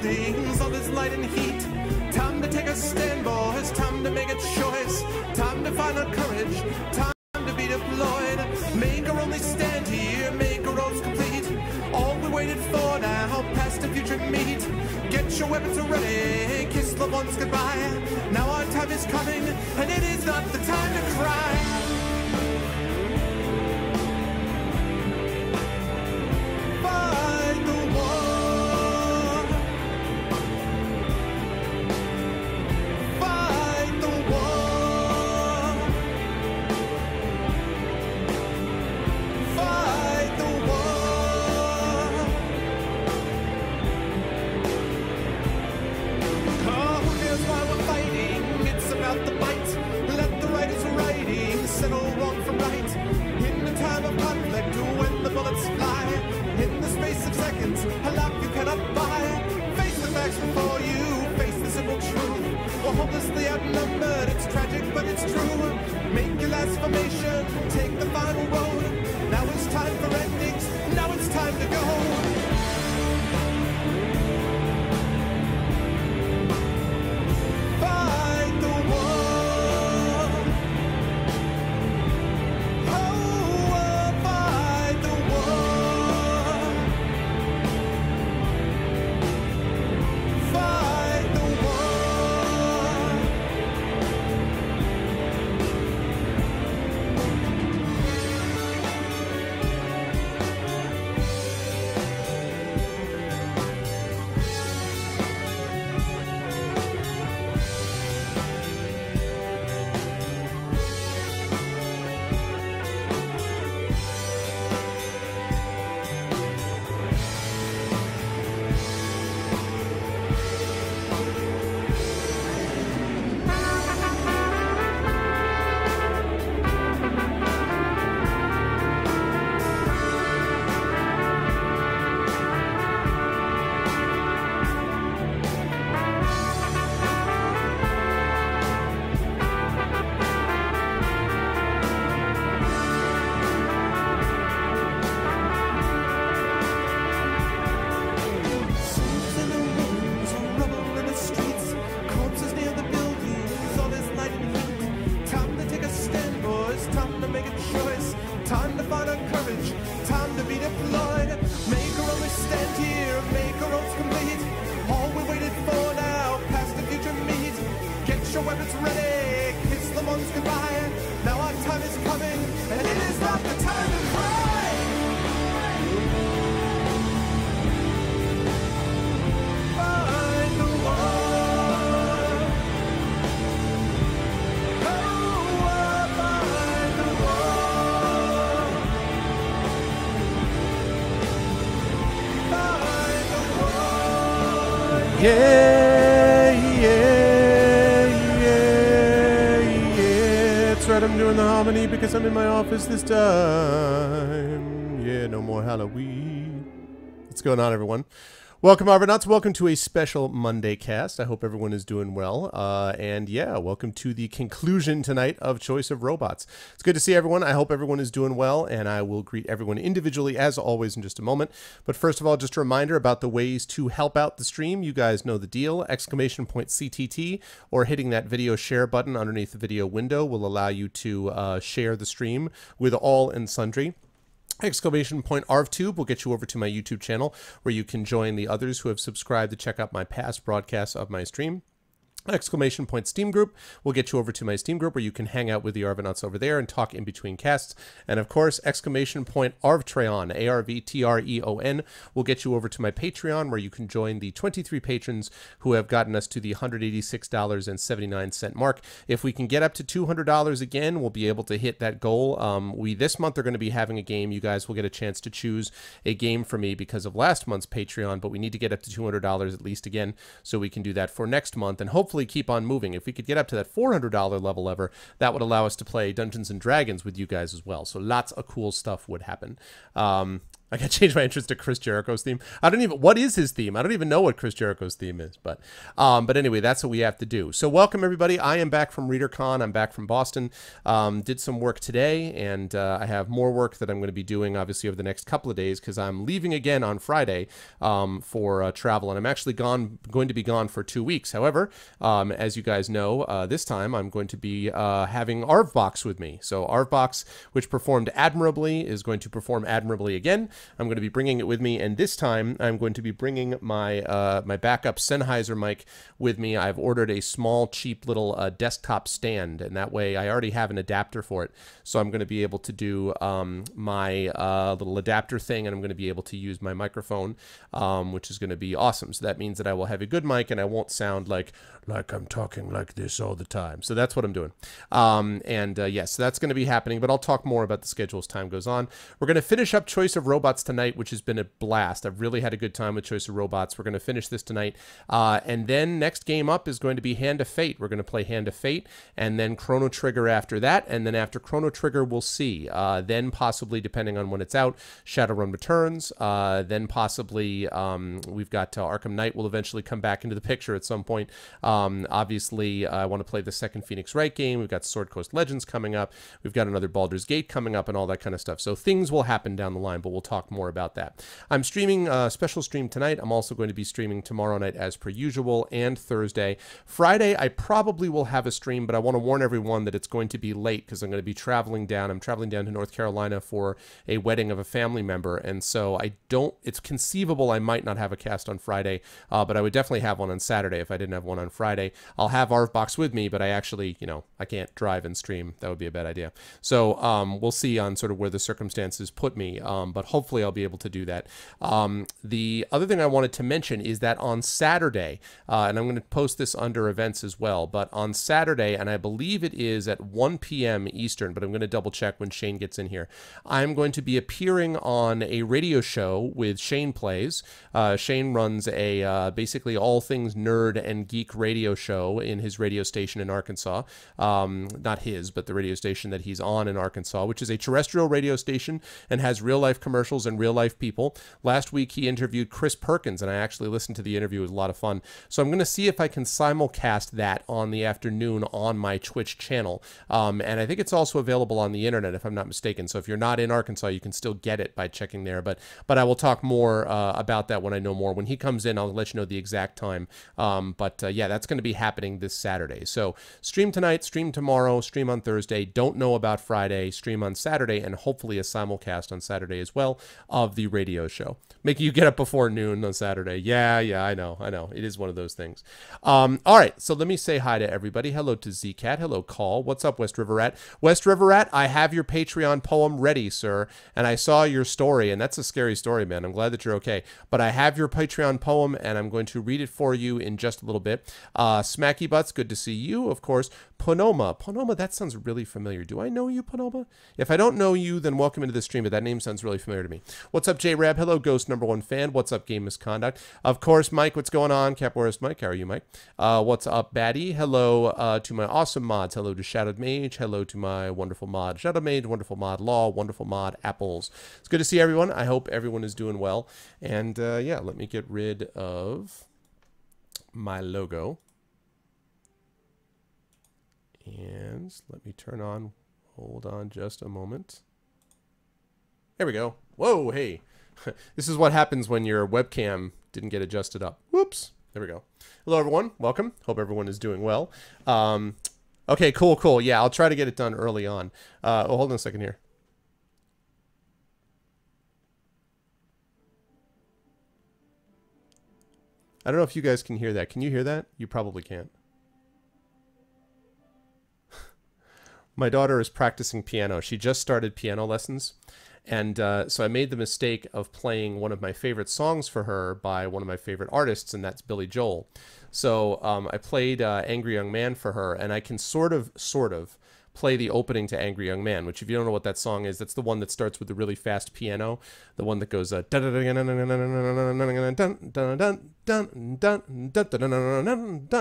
buildings, all this light and heat. Time to take a stand, boys, time to make a choice. Time to find our courage, time to be deployed. Make our only stand here, make our roads complete. All we waited for now, past and future meet. Get your weapons ready, kiss loved ones goodbye. Now our time is coming, and it is not the time to cry. Hopelessly outnumbered, it's tragic but it's true. Make your last formation, take the final road. Now it's time for endings, now it's time to go. That's right, I'm doing the harmony because I'm in my office this time. Yeah, no more Halloween. What's going on, everyone? Welcome, Argonauts. Welcome to a special Monday cast. I hope everyone is doing well. And yeah, welcome to the conclusion tonight of Choice of Robots. It's good to see everyone. I hope everyone is doing well, and I will greet everyone individually as always in just a moment. But first of all, just a reminder about the ways to help out the stream. You guys know the deal. !CTT or hitting that video share button underneath the video window will allow you to share the stream with all and sundry. !ArvTube will get you over to my YouTube channel where you can join the others who have subscribed to check out my past broadcasts of my stream. !Steam Group will get you over to my Steam group where you can hang out with the Arvanauts over there and talk in between casts. And of course, !Arvtreon, ARVTREON, will get you over to my Patreon where you can join the 23 patrons who have gotten us to the $186.79 mark. If we can get up to $200 again, we'll be able to hit that goal. This month are going to be having a game. You guys will get a chance to choose a game for me because of last month's Patreon, but we need to get up to $200 at least again so we can do that for next month and hopefully keep on moving. If we could get up to that $400 level ever, that would allow us to play Dungeons and Dragons with you guys as well. So lots of cool stuff would happen. I got to change my interest to Chris Jericho's theme. I don't even, what is his theme? I don't even know what Chris Jericho's theme is, but anyway, that's what we have to do. So welcome everybody. I am back from ReaderCon. I'm back from Boston. Did some work today, and I have more work that I'm going to be doing obviously over the next couple of days because I'm leaving again on Friday for travel, and I'm actually going to be gone for 2 weeks. However, as you guys know, this time I'm going to be having Arvbox with me. So Arvbox, which performed admirably, is going to perform admirably again. I'm going to be bringing it with me, and this time I'm going to be bringing my my backup Sennheiser mic with me. I've ordered a small, cheap little desktop stand, and that way I already have an adapter for it. So I'm going to be able to do my little adapter thing, and I'm going to be able to use my microphone, which is going to be awesome. So that means that I will have a good mic, and I won't sound like I'm talking like this all the time. So that's what I'm doing. Yes, so that's going to be happening, but I'll talk more about the schedule as time goes on. We're going to finish up Choice of Robots tonight, which has been a blast. I've really had a good time with Choice of Robots. We're going to finish this tonight. And then next game up is going to be Hand of Fate. We're going to play Hand of Fate, and then Chrono Trigger after that. And then after Chrono Trigger, we'll see. Then possibly, depending on when it's out, Shadowrun Returns. Then possibly we've got Arkham Knight will eventually come back into the picture at some point. Obviously, I want to play the second Phoenix Wright game. We've got Sword Coast Legends coming up. We've got another Baldur's Gate coming up and all that kind of stuff. So things will happen down the line, but we'll talk more about that. I'm streaming a special stream tonight. I'm also going to be streaming tomorrow night as per usual, and Thursday. Friday, I probably will have a stream, but I want to warn everyone that it's going to be late because I'm going to be traveling down. I'm traveling down to North Carolina for a wedding of a family member, and so it's conceivable I might not have a cast on Friday, but I would definitely have one on Saturday if I didn't have one on Friday. I'll have Arvbox with me, but I actually, I can't drive and stream. That would be a bad idea. So we'll see on sort of where the circumstances put me, but hopefully I'll be able to do that. The other thing I wanted to mention is that on Saturday, and I'm going to post this under events as well, but on Saturday, and I believe it is at 1 p.m. Eastern, but I'm going to double check when Shane gets in here, I'm going to be appearing on a radio show with Shane Plays. Shane runs a basically all things nerd and geek radio show in his radio station in Arkansas. Not his, but the radio station that he's on in Arkansas, which is a terrestrial radio station and has real life commercials and real life people. Last week he interviewed Chris Perkins, and I actually listened to the interview. It was a lot of fun. So I'm going to see if I can simulcast that on the afternoon on my Twitch channel. And I think it's also available on the internet if I'm not mistaken. So if you're not in Arkansas, you can still get it by checking there. But I will talk more about that when I know more. When he comes in, I'll let you know the exact time. Yeah, that's going to be happening this Saturday. So stream tonight, stream tomorrow, stream on Thursday. Don't know about Friday, stream on Saturday, and hopefully a simulcast on Saturday as well of the radio show. Making you get up before noon on Saturday. Yeah, I know. It is one of those things. All right, so let me say hi to everybody. Hello to Zcat. Hello, Call. What's up, West River Rat? West River Rat, I have your Patreon poem ready, sir, and I saw your story, and that's a scary story, man. I'm glad that you're okay. But I have your Patreon poem, and I'm going to read it for you in just a little bit. Smacky Butts, good to see you, of course. Ponoma, that sounds really familiar. Do I know you, Ponoma? If I don't know you, then welcome into the stream, but that name sounds really familiar to me. What's up, J-Rab? Hello, Ghost #1 fan. What's up, Game Misconduct? Of course, Mike, what's going on? Capoeirist Mike, how are you, Mike? What's up, Batty? Hello to my awesome mods. Hello to Shadowed Mage. Hello to my wonderful mod Shadowed Mage, wonderful mod Law, wonderful mod Apples. It's good to see everyone. I hope everyone is doing well. And yeah, let me get rid of my logo. And let me turn on, hold on just a moment. There we go. Whoa, hey. This is what happens when your webcam didn't get adjusted up. Whoops. There we go. Hello, everyone. Welcome. Hope everyone is doing well. Okay, cool. Yeah, I'll try to get it done early on. Hold on a second here. I don't know if you guys can hear that. Can you hear that? You probably can't. My daughter is practicing piano. She just started piano lessons. And so I made the mistake of playing one of my favorite songs for her by one of my favorite artists, and that's Billy Joel. So I played Angry Young Man for her, and I can sort of play the opening to Angry Young Man, which if you don't know what that song is, that's the one that starts with the really fast piano, the one that goes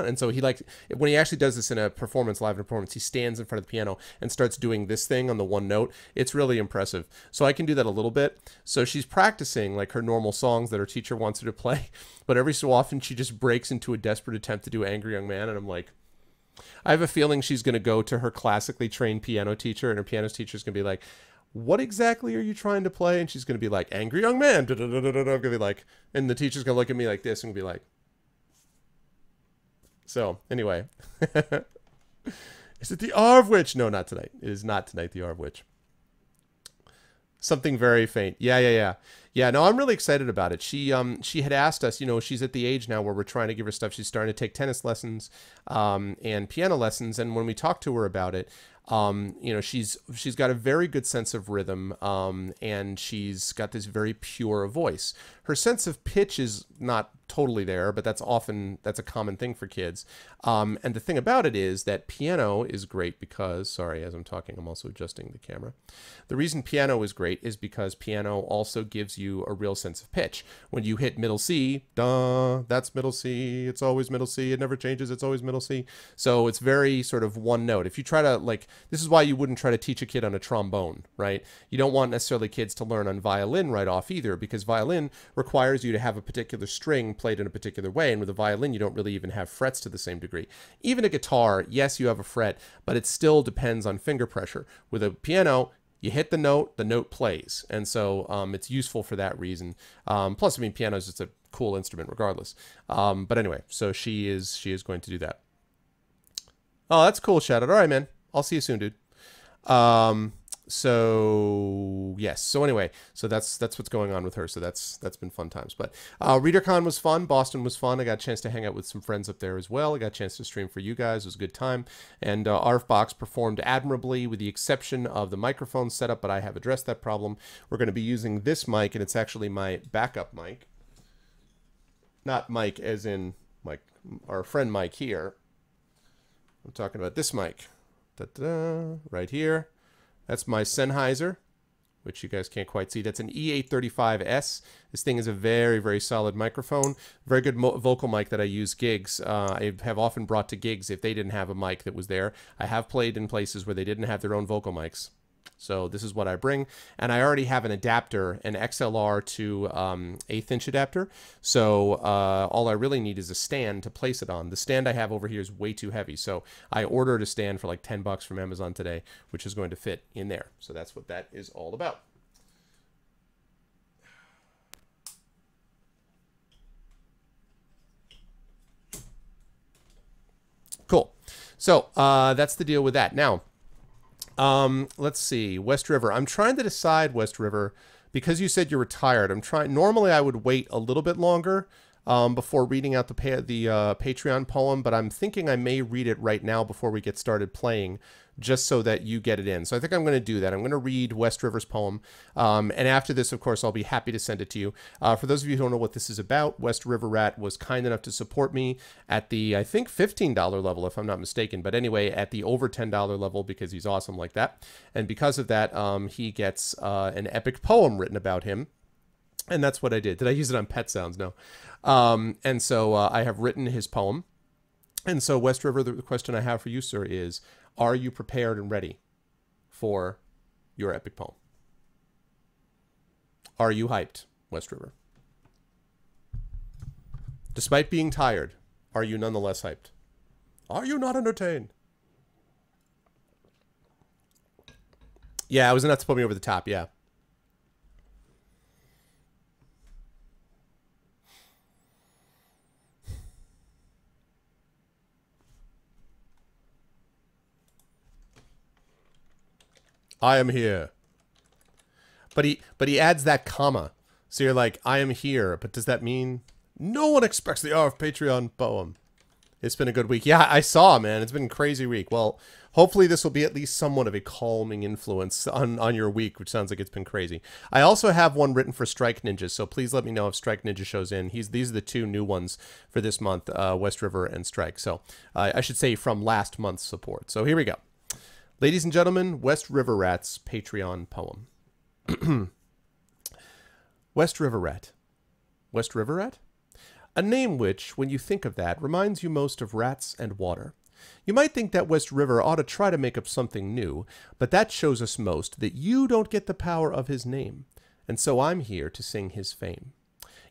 and so he like when he actually does this in a performance, live in a performance, he stands in front of the piano and starts doing this thing on the one note. It's really impressive. So I can do that a little bit. So she's practicing like her normal songs that her teacher wants her to play, but every so often she just breaks into a desperate attempt to do Angry Young Man, and I'm like, I have a feeling she's going to go to her classically trained piano teacher, and her piano teacher is going to be like, what exactly are you trying to play? And she's going to be like, Angry Young Man. I'm going to be like, and the teacher's going to look at me like this and be like, so anyway, is it the Arv Witch? No, not tonight. It is not tonight, the Arv Witch. Something very faint. Yeah, no, I'm really excited about it. She had asked us, you know, she's at the age now where we're trying to give her stuff. She's starting to take tennis lessons and piano lessons. And when we talked to her about it, you know, she's got a very good sense of rhythm, and she's got this very pure voice. Her sense of pitch is not totally there, but that's a common thing for kids. And the thing about it is that piano is great because, sorry, as I'm talking, I'm also adjusting the camera. The reason piano is great is because piano also gives you a real sense of pitch. When you hit middle C, duh, that's middle C. It's always middle C. It never changes. It's always middle C. So it's very sort of one note. If you try to like, this is why you wouldn't try to teach a kid on a trombone, right? You don't want necessarily kids to learn on violin right off either, because violin requires you to have a particular string played in a particular way. And with a violin, you don't really even have frets to the same degree. Even a guitar, yes, you have a fret, but it still depends on finger pressure. With a piano, you hit the note plays. And so it's useful for that reason. Plus, I mean, piano is just a cool instrument regardless. But anyway, so she is going to do that. Oh, that's cool, Shadow. All right, man. I'll see you soon, dude. So yes. So anyway, so that's what's going on with her. So that's been fun times. But ReaderCon was fun. Boston was fun. I got a chance to hang out with some friends up there as well. I got a chance to stream for you guys. It was a good time. And ARFBox performed admirably with the exception of the microphone setup, but I have addressed that problem. We're going to be using this mic, and it's actually my backup mic. Not Mike as in Mike, our friend Mike here. I'm talking about this mic. Da-da-da, right here. That's my Sennheiser, which you guys can't quite see. That's an E835S. This thing is a very, very solid microphone. Very good vocal mic that I use gigs. I have often brought to gigs if they didn't have a mic that was there. I have played in places where they didn't have their own vocal mics. So this is what I bring. And I already have an adapter, an XLR to 1/8 inch adapter. So all I really need is a stand to place it on. The stand I have over here is way too heavy. So I ordered a stand for like $10 from Amazon today, which is going to fit in there. So that's what that is all about. Cool. So that's the deal with that. Now, let's see, West River. I'm trying to decide, West River, because you said you're retired. Normally I would wait a little bit longer before reading out the Patreon poem, but I'm thinking I may read it right now before we get started playing, just so that you get it in. So I think I'm going to do that. I'm going to read West River's poem. And after this, of course, I'll be happy to send it to you. For those of you who don't know what this is about, West River Rat was kind enough to support me at the, I think, $15 level, if I'm not mistaken. But anyway, at the over $10 level, because he's awesome like that. And because of that, he gets an epic poem written about him. And that's what I did. Did I use it on Pet Sounds? No. And so I have written his poem. And so, West River, the question I have for you, sir, is, are you prepared and ready for your epic poem? Are you hyped, West River? Despite being tired, are you nonetheless hyped? Are you not entertained? Yeah, it was enough to put me over the top, yeah. I am here. But he adds that comma. So you're like, I am here, but does that mean no one expects the ARF Patreon poem? It's been a good week. Yeah, I saw, man. It's been a crazy week. Well, hopefully this will be at least somewhat of a calming influence on your week, which sounds like it's been crazy. I also have one written for Strike Ninja, so please let me know if Strike Ninja shows in. These are the two new ones for this month, West River and Strike. So I should say from last month's support. So here we go. Ladies and gentlemen, West River Rat's Patreon poem. West River Rat. West River Rat? A name which, when you think of that, reminds you most of rats and water. You might think that West River ought to try to make up something new, but that shows us most that you don't get the power of his name, and so I'm here to sing his fame.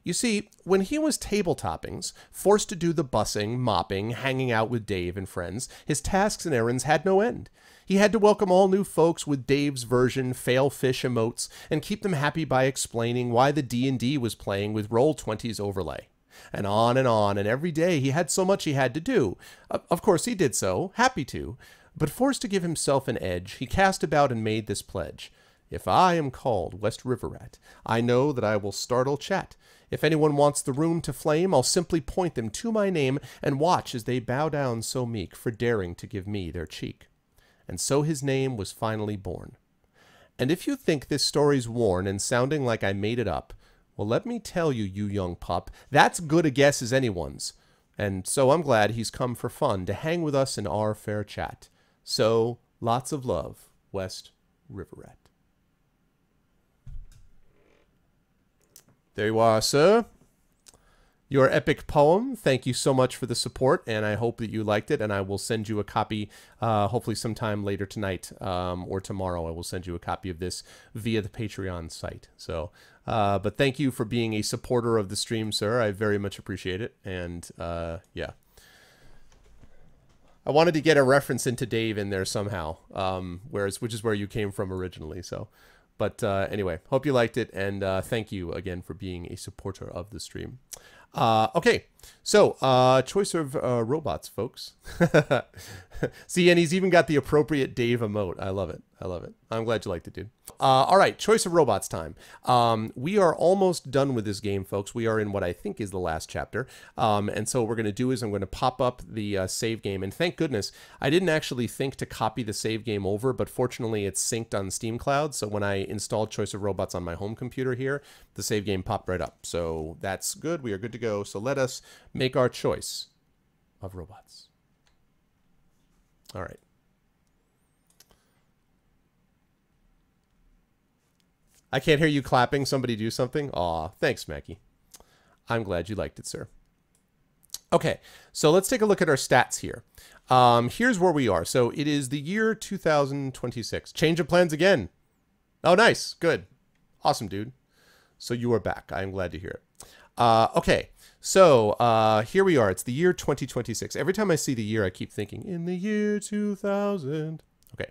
You see, when he was table toppings, forced to do the bussing, mopping, hanging out with Dave and friends, his tasks and errands had no end. He had to welcome all new folks with Dave's version fail fish emotes and keep them happy by explaining why the D&D was playing with Roll20's overlay. And every day he had so much he had to do. Of course he did so, happy to, but forced to give himself an edge, he cast about and made this pledge. If I am called West River Rat, I know that I will startle chat. If anyone wants the room to flame, I'll simply point them to my name and watch as they bow down so meek for daring to give me their cheek. And so his name was finally born. And if you think this story's worn and sounding like I made it up, well, let me tell you, you young pup, that's good a guess as anyone's. And so I'm glad he's come for fun to hang with us in our fair chat. So, lots of love, West River Rat. There you are, sir. Your epic poem. Thank you so much for the support, and I hope that you liked it, and I will send you a copy hopefully sometime later tonight or tomorrow. I will send you a copy of this via the Patreon site. So, but thank you for being a supporter of the stream, sir. I very much appreciate it, and yeah. I wanted to get a reference into Dave in there somehow, which is where you came from originally, so... But anyway, hope you liked it, and thank you again for being a supporter of the stream. Okay, so choice of robots, folks. See, and he's even got the appropriate Dave emote. I love it. I love it. I'm glad you liked it, dude. All right, choice of robots time. We are almost done with this game, folks. We are in what I think is the last chapter. And so what we're going to do is I'm going to pop up the save game. And thank goodness, I didn't actually think to copy the save game over, but fortunately it's synced on Steam Cloud. So when I installed Choice of Robots on my home computer here, the save game popped right up. So that's good. We are good to go. So let us make our choice of robots. All right. I can't hear you clapping. Somebody do something. Aw, thanks, Mackie. I'm glad you liked it, sir. Okay, so let's take a look at our stats here. Here's where we are. So it is the year 2026. Change of plans again. Oh, nice. Good. Awesome, dude. So you are back. I'm glad to hear it. Okay, so here we are. It's the year 2026. Every time I see the year, I keep thinking, in the year 2000. Okay,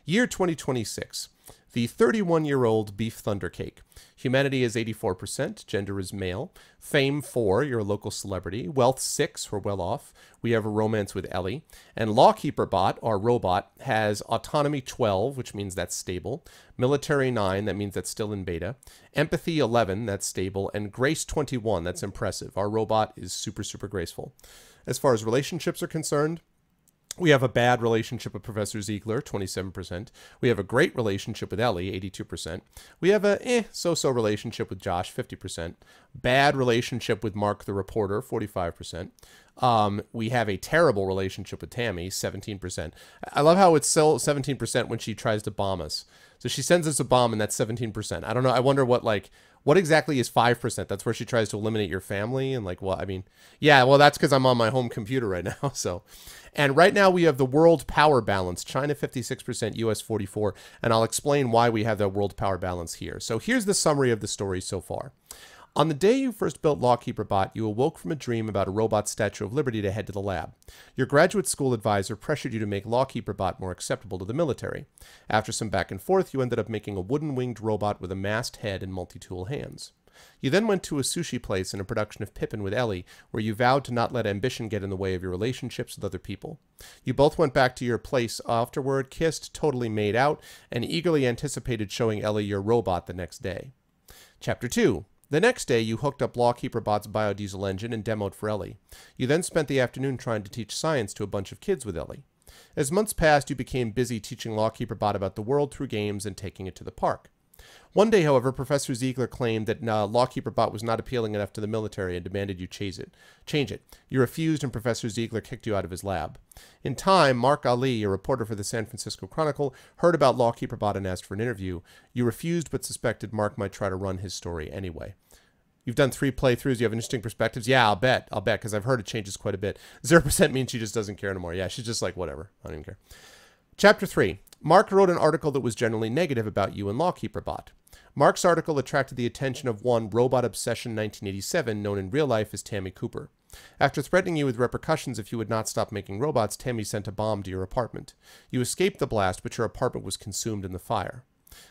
year 2026. The 31-year-old beef thunder cake. Humanity is 84%. Gender is male. Fame 4, you're a local celebrity. Wealth 6, we're well off. We have a romance with Ellie. And Lawkeeper Bot, our robot, has autonomy 12, which means that's stable. Military 9, that means that's still in beta. Empathy 11, that's stable. And Grace 21, that's impressive. Our robot is super, super graceful. As far as relationships are concerned, we have a bad relationship with Professor Ziegler, 27%. We have a great relationship with Ellie, 82%. We have a so-so relationship with Josh, 50%. Bad relationship with Mark the reporter, 45%. We have a terrible relationship with Tammy, 17%. I love how it's still 17% when she tries to bomb us. So she sends us a bomb, and that's 17%. I don't know. I wonder what exactly is 5%? That's where she tries to eliminate your family and like, well, I mean, yeah, well, that's because I'm on my home computer right now. So, and right now we have the world power balance, China 56%, US 44%, and I'll explain why we have that world power balance here. So here's the summary of the story so far. On the day you first built Lawkeeper Bot, you awoke from a dream about a robot Statue of Liberty to head to the lab. Your graduate school advisor pressured you to make Lawkeeper Bot more acceptable to the military. After some back and forth, you ended up making a wooden-winged robot with a masked head and multi-tool hands. You then went to a sushi place in a production of Pippin with Ellie, where you vowed to not let ambition get in the way of your relationships with other people. You both went back to your place afterward, kissed, totally made out, and eagerly anticipated showing Ellie your robot the next day. Chapter 2. The next day, you hooked up Lawkeeper Bot's biodiesel engine and demoed for Ellie. You then spent the afternoon trying to teach science to a bunch of kids with Ellie. As months passed, you became busy teaching Lawkeeper Bot about the world through games and taking it to the park. One day, however, Professor Ziegler claimed that Lawkeeper Bot was not appealing enough to the military and demanded you change it. You refused, and Professor Ziegler kicked you out of his lab. In time, Mark Ali, a reporter for the San Francisco Chronicle, heard about Lawkeeper Bot and asked for an interview. You refused, but suspected Mark might try to run his story anyway. You've done 3 playthroughs. You have interesting perspectives. Yeah, I'll bet, because I've heard it changes quite a bit. 0% means she just doesn't care anymore. Yeah, she's just like, whatever. I don't even care. Chapter 3. Mark wrote an article that was generally negative about you and Lawkeeper Bot. Mark's article attracted the attention of one Robot Obsession 1987, known in real life as Tammy Cooper. After threatening you with repercussions if you would not stop making robots, Tammy sent a bomb to your apartment. You escaped the blast, but your apartment was consumed in the fire.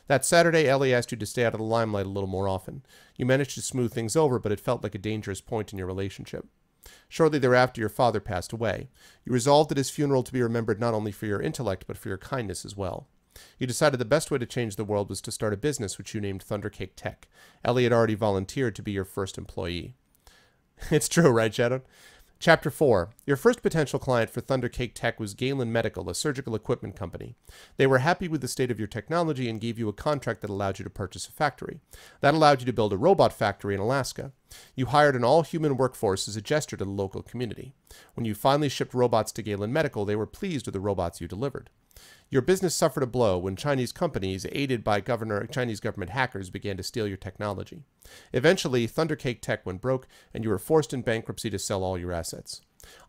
That Saturday, Ellie asked you to stay out of the limelight a little more often. You managed to smooth things over, but it felt like a dangerous point in your relationship. Shortly thereafter, your father passed away. You resolved at his funeral to be remembered not only for your intellect, but for your kindness as well. You decided the best way to change the world was to start a business which you named Thundercake Tech. Ellie had already volunteered to be your first employee. It's true, right, Shadow? Chapter 4. Your first potential client for Thundercake Tech was Galen Medical, a surgical equipment company. They were happy with the state of your technology and gave you a contract that allowed you to purchase a factory. That allowed you to build a robot factory in Alaska. You hired an all-human workforce as a gesture to the local community. When you finally shipped robots to Galen Medical, they were pleased with the robots you delivered. Your business suffered a blow when Chinese companies, aided by Chinese government hackers, began to steal your technology. Eventually, Thundercake Tech went broke, and you were forced in bankruptcy to sell all your assets.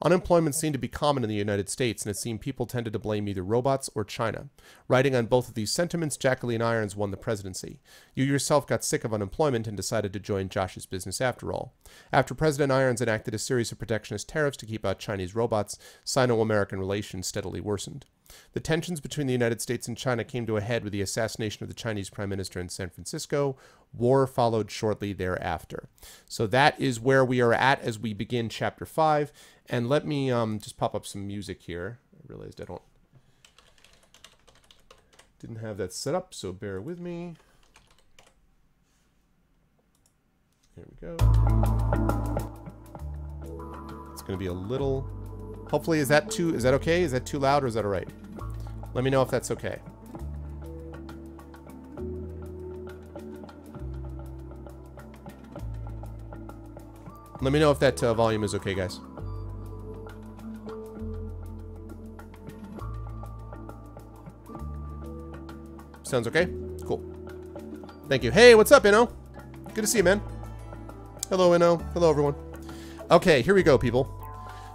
Unemployment seemed to be common in the United States, and it seemed people tended to blame either robots or China. Writing on both of these sentiments, Jacqueline Irons won the presidency. You yourself got sick of unemployment and decided to join Josh's business after all. After President Irons enacted a series of protectionist tariffs to keep out Chinese robots, Sino-American relations steadily worsened. The tensions between the United States and China came to a head with the assassination of the Chinese Prime Minister in San Francisco. War followed shortly thereafter. So that is where we are at as we begin Chapter 5. And let me just pop up some music here. I realized I didn't have that set up, so bear with me. Here we go. It's going to be a little... Hopefully, is that okay? Is that too loud or is that all right? Let me know if that's okay. Let me know if that volume is okay, guys. Sounds okay? Cool. Thank you. Hey, what's up, Inno? Good to see you, man. Hello, Inno. Hello, everyone. Okay, here we go, people.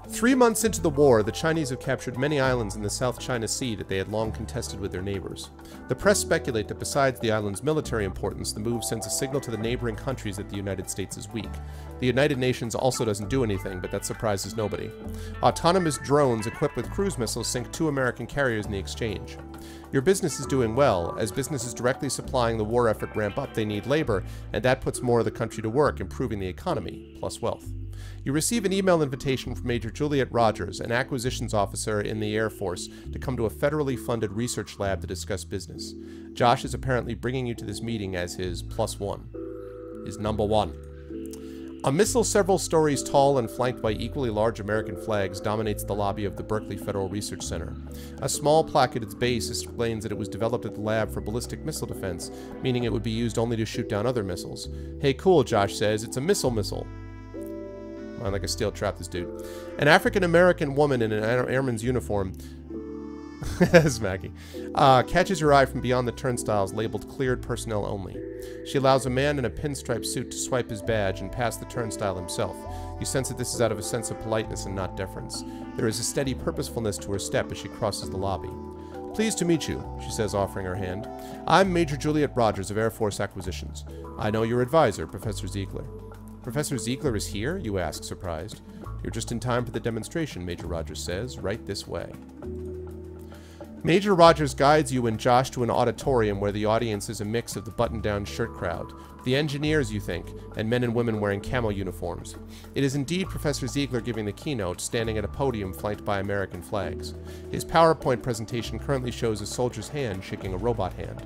3 months into the war, the Chinese have captured many islands in the South China Sea that they had long contested with their neighbors. The press speculate that besides the island's military importance, the move sends a signal to the neighboring countries that the United States is weak. The United Nations also doesn't do anything, but that surprises nobody. Autonomous drones equipped with cruise missiles sink 2 American carriers in the exchange. Your business is doing well. As businesses directly supplying the war effort ramp up, they need labor, and that puts more of the country to work, improving the economy, plus wealth. You receive an email invitation from Major Juliet Rogers, an acquisitions officer in the Air Force, to come to a federally funded research lab to discuss business. Josh is apparently bringing you to this meeting as his +1. His number 1. A missile several stories tall and flanked by equally large American flags dominates the lobby of the Berkeley Federal Research Center. A small plaque at its base explains that it was developed at the lab for ballistic missile defense, meaning it would be used only to shoot down other missiles. Hey, cool, Josh says. It's a missile. I'm like a steel trap, this dude. An African-American woman in an airman's uniform, Smacky, catches your eye from beyond the turnstiles labeled cleared personnel only. She allows a man in a pinstripe suit to swipe his badge and pass the turnstile himself. You sense that this is out of a sense of politeness and not deference. There is a steady purposefulness to her step as she crosses the lobby. Pleased to meet you, she says, offering her hand. I'm Major Juliet Rogers of Air Force Acquisitions. I know your advisor, Professor Ziegler. Professor Ziegler is here? You ask, surprised. You're just in time for the demonstration, Major Rogers says. Right this way. Major Rogers guides you and Josh to an auditorium where the audience is a mix of the button-down shirt crowd. The engineers, you think, and men and women wearing camo uniforms. It is indeed Professor Ziegler giving the keynote, standing at a podium flanked by American flags. His PowerPoint presentation currently shows a soldier's hand shaking a robot hand.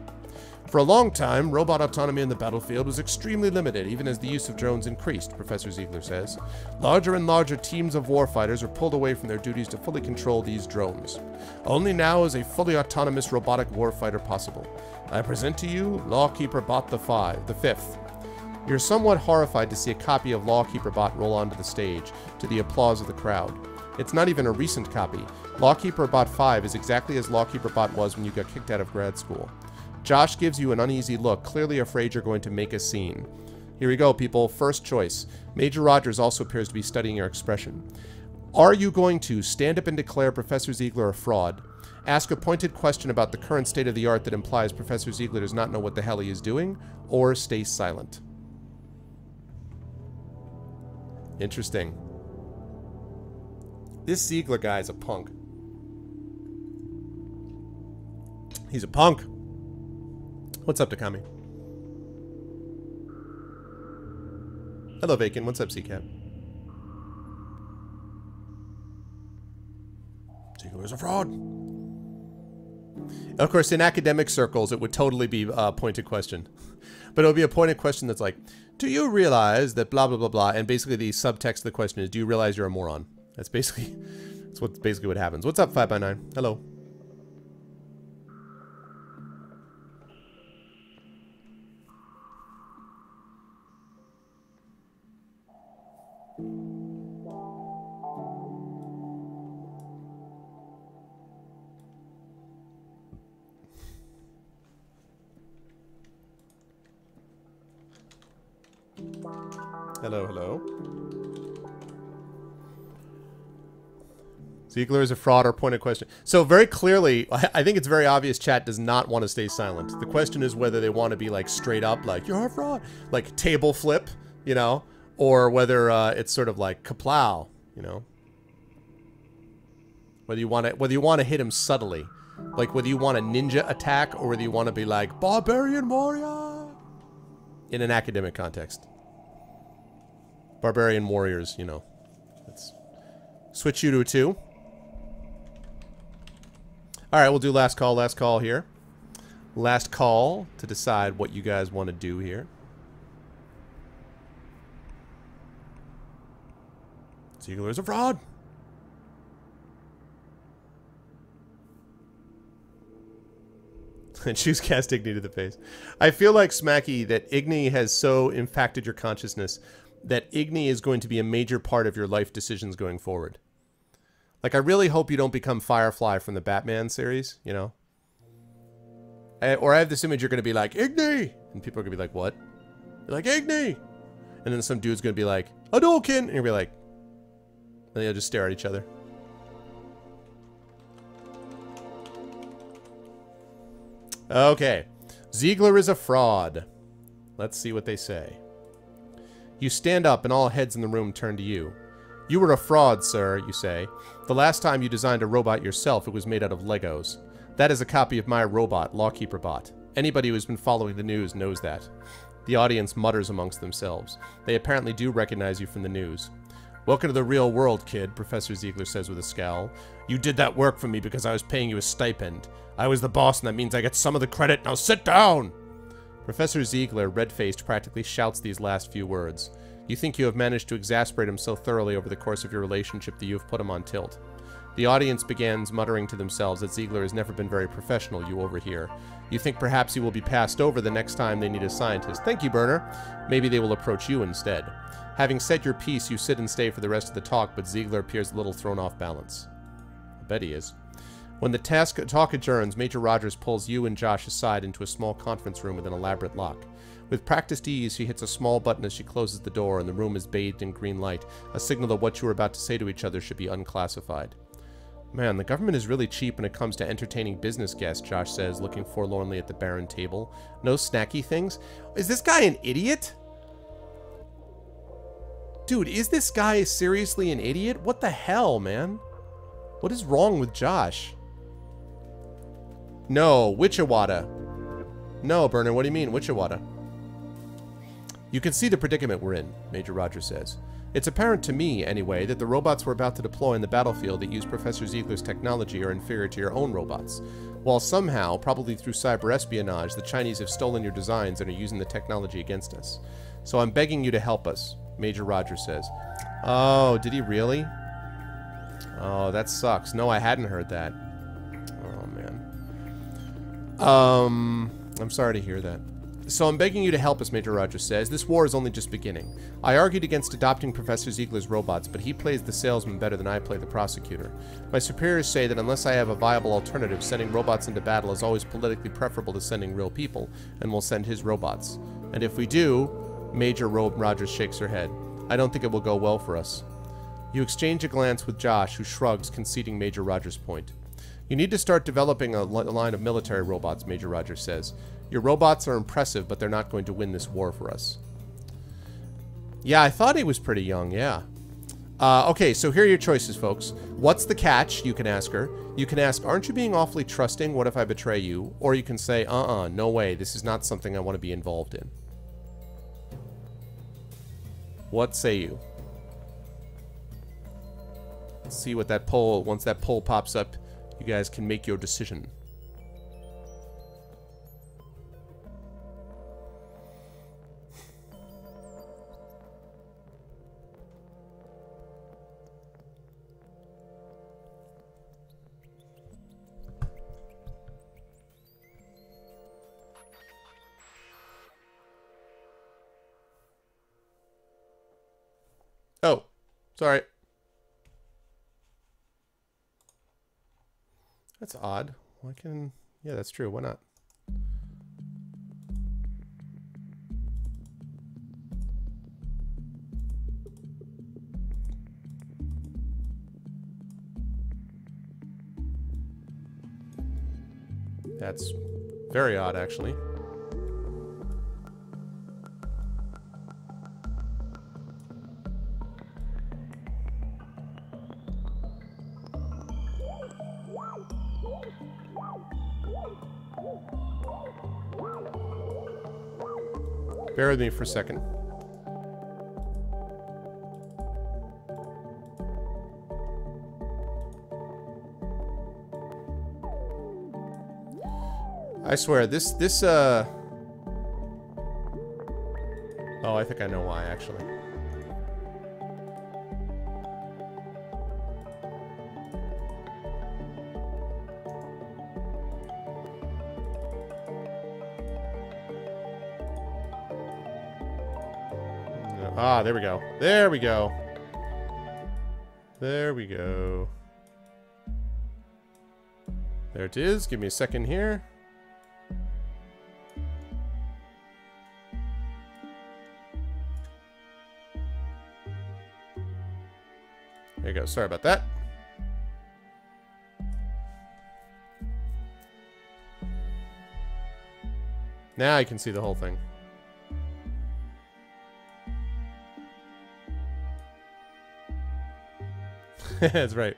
For a long time, robot autonomy in the battlefield was extremely limited, even as the use of drones increased, Professor Ziegler says. Larger and larger teams of warfighters were pulled away from their duties to fully control these drones. Only now is a fully autonomous robotic warfighter possible. I present to you Lawkeeper Bot the 5th. You're somewhat horrified to see a copy of Lawkeeper Bot roll onto the stage, to the applause of the crowd. It's not even a recent copy. Lawkeeper Bot 5 is exactly as Lawkeeper Bot was when you got kicked out of grad school. Josh gives you an uneasy look, clearly afraid you're going to make a scene. Here we go, people. First choice. Major Rogers also appears to be studying your expression. Are you going to stand up and declare Professor Ziegler a fraud? Ask a pointed question about the current state of the art that implies Professor Ziegler does not know what the hell he is doing? Or stay silent? Interesting. This Ziegler guy is a punk. He's a punk. What's up, Takami? Hello, Vacant. What's up, CCAP? Ziegler is a fraud. Of course, in academic circles, it would totally be a pointed question. But it would be a pointed question that's like, do you realize that blah, blah, blah, blah? And basically the subtext of the question is, do you realize you're a moron? That's basically what happens. What's up, 5x9? Hello. Hello, hello. Ziegler is a fraud or pointed question. So very clearly, I think it's very obvious chat does not want to stay silent. The question is whether they want to be like straight up, like, you're a fraud, like table flip, you know, or whether it's sort of like kaplow, you know. Whether you want to hit him subtly. Like whether you want a ninja attack or whether you want to be like, Barbarian Warrior! In an academic context. Barbarian Warriors, you know. Let's switch you to a 2. Alright, we'll do last call here. Last call to decide what you guys want to do here. Ziegler is a fraud! And choose cast Igni to the face. I feel like, Smacky, that Igni has so impacted your consciousness that Igni is going to be a major part of your life decisions going forward. Like, I really hope you don't become Firefly from the Batman series, you know? Or I have this image you're going to be like, Igni! And people are going to be like, what? You're like, Igni! And then some dude's going to be like, Hadouken! And you'll be like... And they'll just stare at each other. Okay. Ziegler is a fraud. Let's see what they say. You stand up and all heads in the room turn to you. You were a fraud, sir, you say. The last time you designed a robot yourself, it was made out of Legos. That is a copy of my robot, Lawkeeper Bot. Anybody who's been following the news knows that. The audience mutters amongst themselves. They apparently do recognize you from the news. Welcome to the real world, kid, Professor Ziegler says with a scowl. You did that work for me because I was paying you a stipend. I was the boss and that means I get some of the credit. Now sit down! Professor Ziegler, red-faced, practically shouts these last few words. You think you have managed to exasperate him so thoroughly over the course of your relationship that you have put him on tilt. The audience begins muttering to themselves that Ziegler has never been very professional, you overhear. You think perhaps he will be passed over the next time they need a scientist. Thank you, Burner. Maybe they will approach you instead. Having said your piece, you sit and stay for the rest of the talk, but Ziegler appears a little thrown off balance. I bet he is. When the talk adjourns, Major Rogers pulls you and Josh aside into a small conference room with an elaborate lock. With practiced ease, she hits a small button as she closes the door, and the room is bathed in green light, a signal that what you are about to say to each other should be unclassified. Man, the government is really cheap when it comes to entertaining business guests, Josh says, looking forlornly at the barren table. No snacky things? Is this guy an idiot? Dude, is this guy seriously an idiot? What the hell, man? What is wrong with Josh? No, Witchawada. No, Burner, what do you mean, Witchawada? You can see the predicament we're in, Major Rogers says. It's apparent to me, anyway, that the robots we're about to deploy in the battlefield that use Professor Ziegler's technology are inferior to your own robots. while somehow, probably through cyber espionage, the Chinese have stolen your designs and are using the technology against us. So I'm begging you to help us, Major Rogers says. Oh, did he really? Oh, that sucks. No, I hadn't heard that. Oh, man. I'm sorry to hear that. So I'm begging you to help us, Major Rogers says. This war is only just beginning. I argued against adopting Professor Ziegler's robots, but he plays the salesman better than I play the prosecutor. My superiors say that unless I have a viable alternative, sending robots into battle is always politically preferable to sending real people, and we'll send his robots. And if we do, Major Rogers shakes her head. I don't think it will go well for us. You exchange a glance with Josh, who shrugs, conceding Major Rogers' point. You need to start developing a line of military robots, Major Rogers says. Your robots are impressive, but they're not going to win this war for us. Yeah, I thought he was pretty young, yeah. Okay, so here are your choices, folks. What's the catch? You can ask her. You can ask, aren't you being awfully trusting? What if I betray you? Or you can say, no way, this is not something I want to be involved in. What say you? Let's see what that poll, once that poll pops up, you guys can make your decision. Oh, sorry. That's odd. Why can... Yeah, that's true. Why not? That's very odd, actually. Bear with me for a second. I swear, this, oh, I think I know why, actually. Ah, there we go. There we go. There we go. There it is. Give me a second here. There you go. Sorry about that. Now you can see the whole thing. That's right.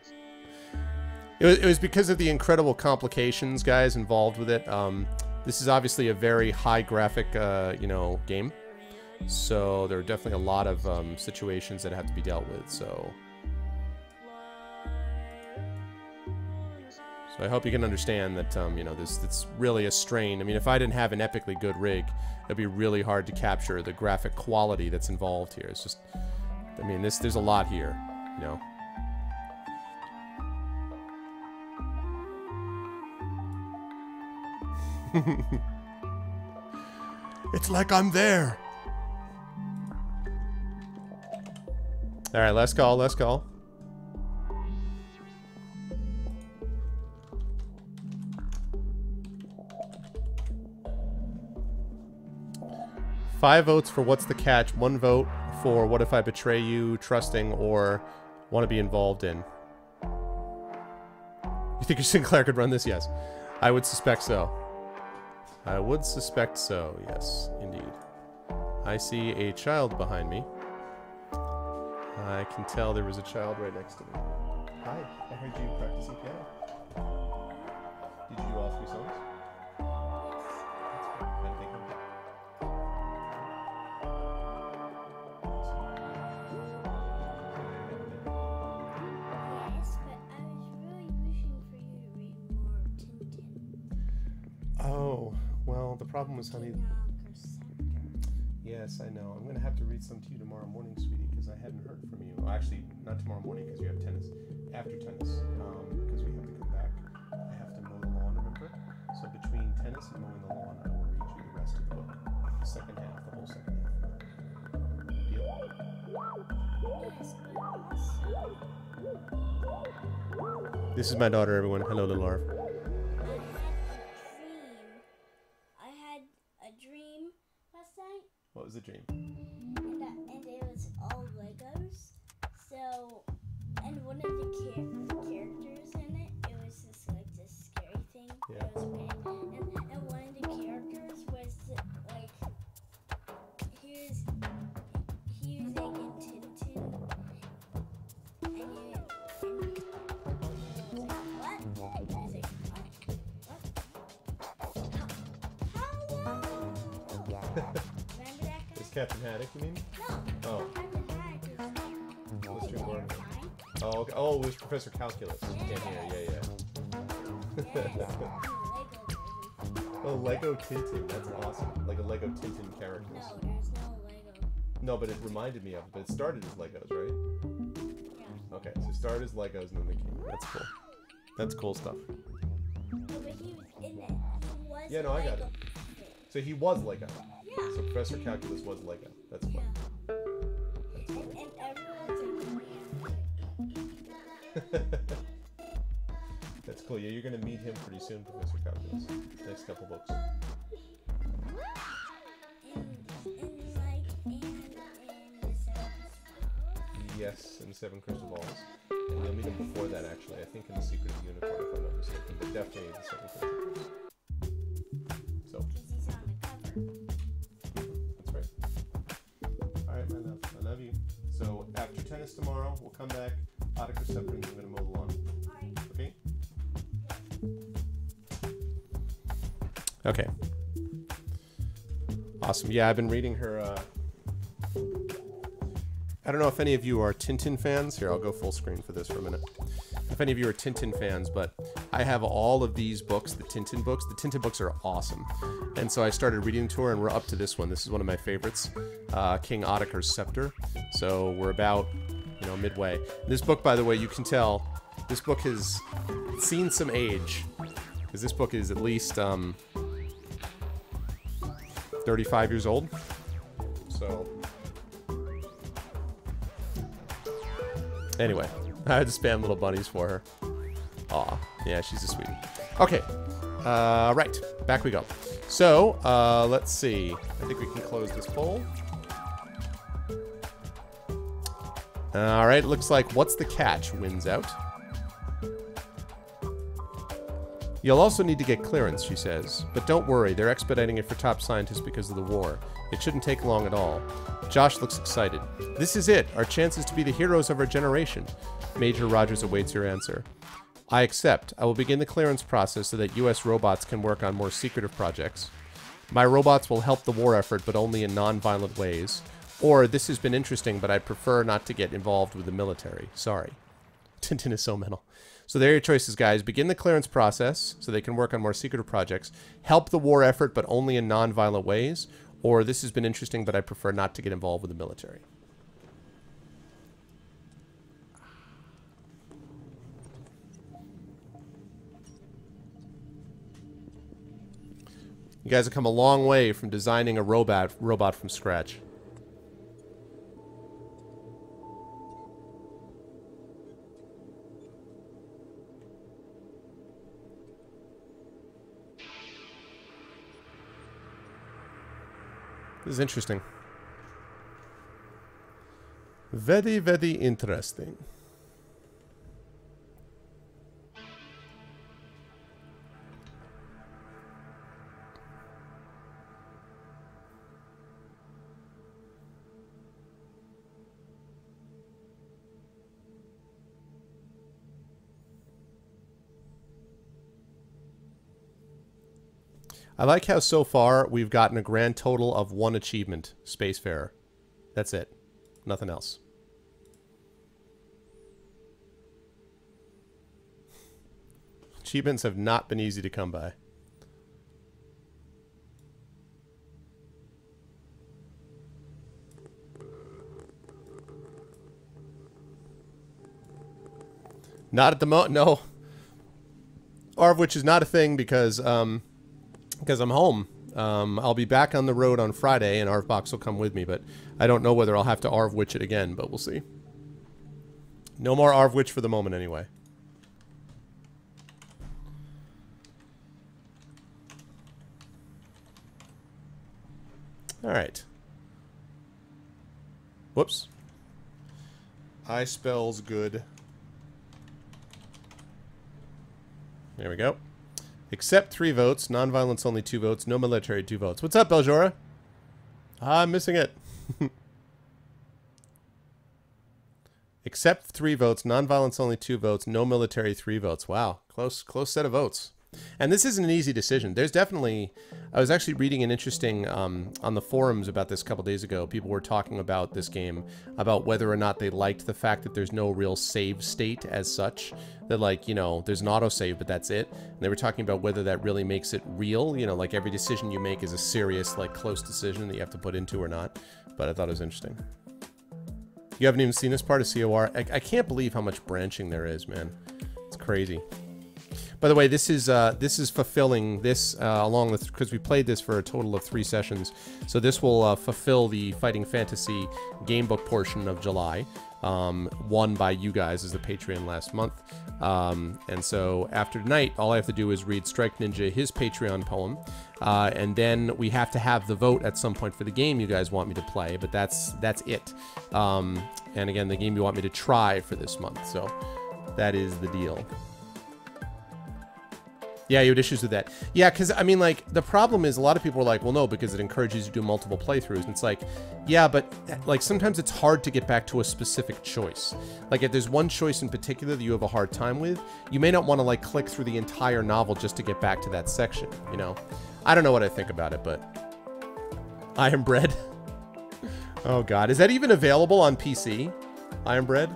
It was because of the incredible complications, guys, involved with it. This is obviously a very high graphic, you know, game. So there are definitely a lot of situations that have to be dealt with. So I hope you can understand that, you know, it's really a strain. I mean, if I didn't have an epically good rig, it'd be really hard to capture the graphic quality that's involved here. It's just, I mean, there's a lot here, you know. It's like I'm there. All right, last call, last call. Five votes for what's the catch, 1 vote for what if I betray you, trusting, or want to be involved in. You think your Sinclair could run this? Yes. I would suspect so. I would suspect so, yes, indeed. I see a child behind me. I can tell there was a child right next to me. Hi, I heard you practicing piano. Did you do all 3 songs? That's good. How did they come out? Yes, but I was really wishing for you to read more Tintin. Oh, well, the problem was, honey. Yes, I know. I'm going to have to read some to you tomorrow morning, sweetie, because I hadn't heard from you. Well, actually, not tomorrow morning because you have tennis. After tennis, because we have to come back. I have to mow the lawn, remember? So between tennis and mowing the lawn, I will read you the rest of the book. The second half, the whole second half. Deal? This is my daughter, everyone. Hello, little Arv. I had a dream last night. What was the dream? And it was all Legos. So, and one of the characters in it, it was this like this scary thing. Yeah. It was big. And one of the characters was like he was like in Tintin. And he was like, what? And I was like, what? How long? Remember that guy? Is Captain Haddock, you mean? No. Oh. Captain Haddock is What's your word? terrifying. Oh, okay. Oh, it was Professor Calculus. Yeah. Oh, Lego Tintin. That's awesome. Like a Lego Tintin characters. No, there's no Lego. No, but it reminded me of it. But it started as Legos, right? Yeah. Okay, so it started as Legos and then they came. That's cool. That's cool stuff. No, but he was in it. He was Yeah, no, I got Lego. it. So he was Lego. Yeah. So Professor Calculus was Lego. That's cool. Yeah. And everyone's like, That's cool. Yeah, you're gonna meet him pretty soon, Professor Calculus. Next couple books. Yes, in 7 Crystal Balls. And you'll meet him before that, actually. I think in The Secret of the Unicorn, if I'm not mistaken. But definitely the 7 Crystal Balls. So. because he's on the cover. That's right. Alright, my love. I love you. So, after tennis tomorrow, we'll come back. Attica Scepter, and I'm going to mow the lawn. Alright. Okay? Okay. Awesome. Yeah, I've been reading her, I don't know if any of you are Tintin fans. Here, I'll go full screen for this for a minute. If any of you are Tintin fans, but I have all of these books, the Tintin books. The Tintin books are awesome. And so I started reading to her, and we're up to this one. This is one of my favorites, King Ottokar's Scepter. So we're about, you know, midway. This book, by the way, you can tell, this book has seen some age. Because this book is at least 35 years old. So... Anyway, I had to spam little bunnies for her. Aw, yeah, she's a sweetie. Okay, right, back we go. So, let's see. I think we can close this poll. All right, looks like What's the Catch wins out. You'll also need to get clearance, she says. But don't worry, they're expediting it for top scientists because of the war. It shouldn't take long at all. Josh looks excited. This is it, our chances to be the heroes of our generation. Major Rogers awaits your answer. I accept. I will begin the clearance process so that US robots can work on more secretive projects. My robots will help the war effort, but only in non-violent ways. Or, this has been interesting, but I'd prefer not to get involved with the military. Sorry. Tintin is so mental. So there are your choices, guys. Begin the clearance process so they can work on more secretive projects. Help the war effort, but only in non-violent ways. Or, this has been interesting, but I prefer not to get involved with the military. You guys have come a long way from designing a robot from scratch. This is interesting. Very, very interesting. I like how so far we've gotten a grand total of 1 achievement, Spacefarer. That's it. Nothing else. Achievements have not been easy to come by. Not at the moment. No. ARV Witch is not a thing because I'm home. I'll be back on the road on Friday, and ARVBox will come with me, but I don't know whether I'll have to ARV Witch it again, but we'll see. No more ARV Witch for the moment, anyway. All right. Whoops. I spells good. There we go. Accept 3 votes. Non-violence only 2 votes. No military 2 votes. What's up, Beljora? I'm missing it. Accept 3 votes. Non-violence only 2 votes. No military 3 votes. Wow. Close set of votes. And this isn't an easy decision. There's definitely... I was actually reading an interesting... on the forums about this a couple days ago. People were talking about this game. About whether or not they liked the fact that there's no real save state as such. That, like, you know, there's an autosave, but that's it. And they were talking about whether that really makes it real. You know, like every decision you make is a serious, like, close decision that you have to put into or not. But I thought it was interesting. You haven't even seen this part of COR? I can't believe how much branching there is, man. It's crazy. By the way, this is fulfilling this along with, because we played this for a total of 3 sessions. So this will fulfill the Fighting Fantasy gamebook portion of July, won by you guys as the Patreon last month. And so after tonight, all I have to do is read Strike Ninja his Patreon poem, and then we have to have the vote at some point for the game you guys want me to play. But that's it. And again, the game you want me to try for this month. So that is the deal. Yeah, you had issues with that. Yeah, because, I mean, like, the problem is a lot of people are like, well, no, because it encourages you to do multiple playthroughs. And it's like, yeah, but, like, sometimes it's hard to get back to a specific choice. Like, if there's one choice in particular that you have a hard time with, you may not want to, like, click through the entire novel just to get back to that section, you know? I don't know what I think about it, but... Iron Bread? Oh, God. Is that even available on PC? Iron Bread?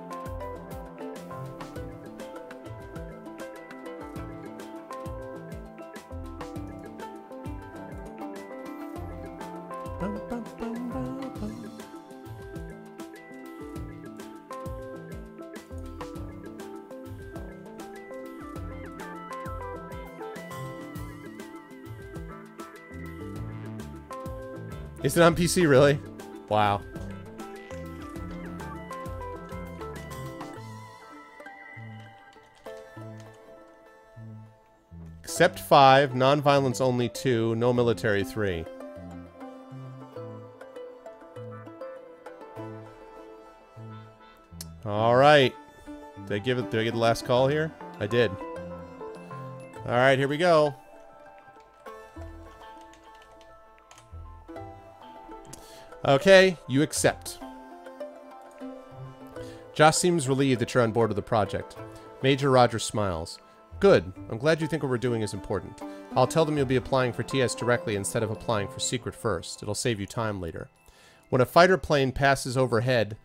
Is it on PC, really? Wow. Accept 5, non-violence only 2, no military 3. All right. Did I get the last call here? I did. All right, here we go. Okay, you accept. Josh seems relieved that you're on board with the project. Major Rogers smiles. Good. I'm glad you think what we're doing is important. I'll tell them you'll be applying for TS directly instead of applying for Secret first. It'll save you time later. When a fighter plane passes overhead...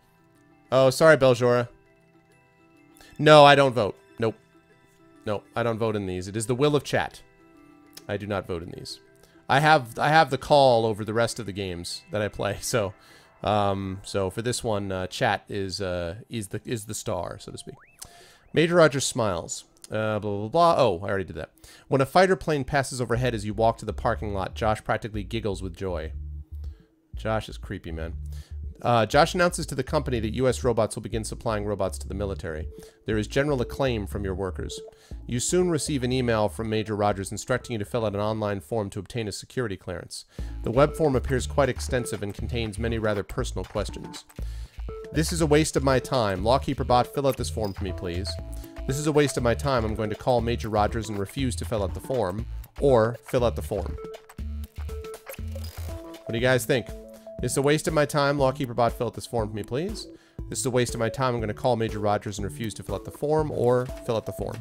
Oh, sorry, Beljora. No, I don't vote. Nope. No, I don't vote in these. It is the will of chat. I do not vote in these. I have the call over the rest of the games that I play. So, so for this one, chat is the star, so to speak. Major Rogers smiles. Blah, blah, blah. Oh, I already did that. When a fighter plane passes overhead as you walk to the parking lot, Josh practically giggles with joy. Josh is creepy, man. Josh announces to the company that U.S. robots will begin supplying robots to the military. There is general acclaim from your workers. You soon receive an email from Major Rogers instructing you to fill out an online form to obtain a security clearance. The web form appears quite extensive and contains many rather personal questions. This is a waste of my time. Lawkeeper Bot, fill out this form for me, please. This is a waste of my time. I'm going to call Major Rogers and refuse to fill out the form, or fill out the form. What do you guys think? This is a waste of my time. Lawkeeper Bot, fill out this form for me, please. This is a waste of my time. I'm going to call Major Rogers and refuse to fill out the form, or fill out the form.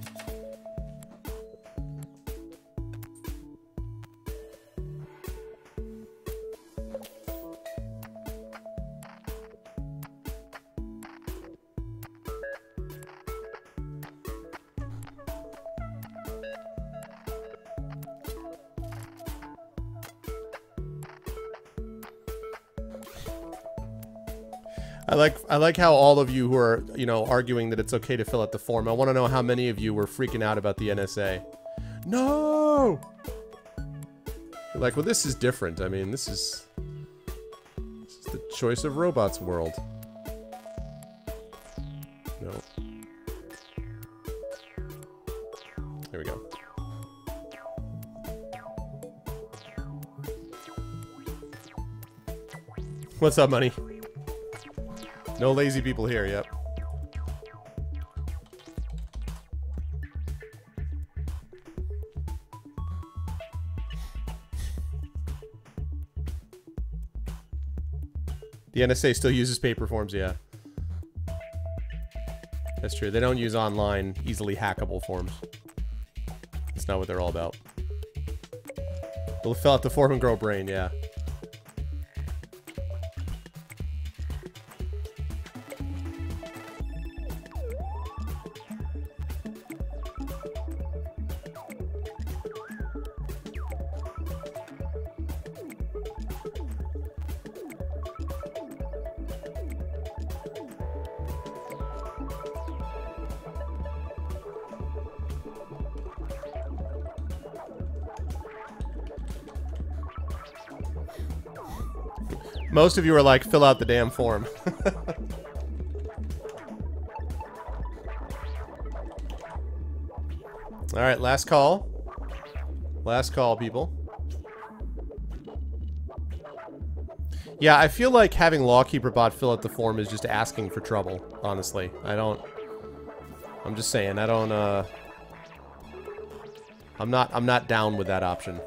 I like how all of you who are, you know, arguing that it's okay to fill out the form. I want to know how many of you were freaking out about the NSA. No! You're like, well, this is different. I mean, this is the choice of robots world. No. There we go. What's up, money? No lazy people here, yep. The NSA still uses paper forms, yeah. That's true. They don't use online, easily hackable forms. That's not what they're all about. We'll fill out the form and grow a brain, yeah. Most of you are like, fill out the damn form. Alright, last call. Last call, people. Yeah, I feel like having LawKeeper fill out the form is just asking for trouble, honestly. I'm just saying, I'm not down with that option.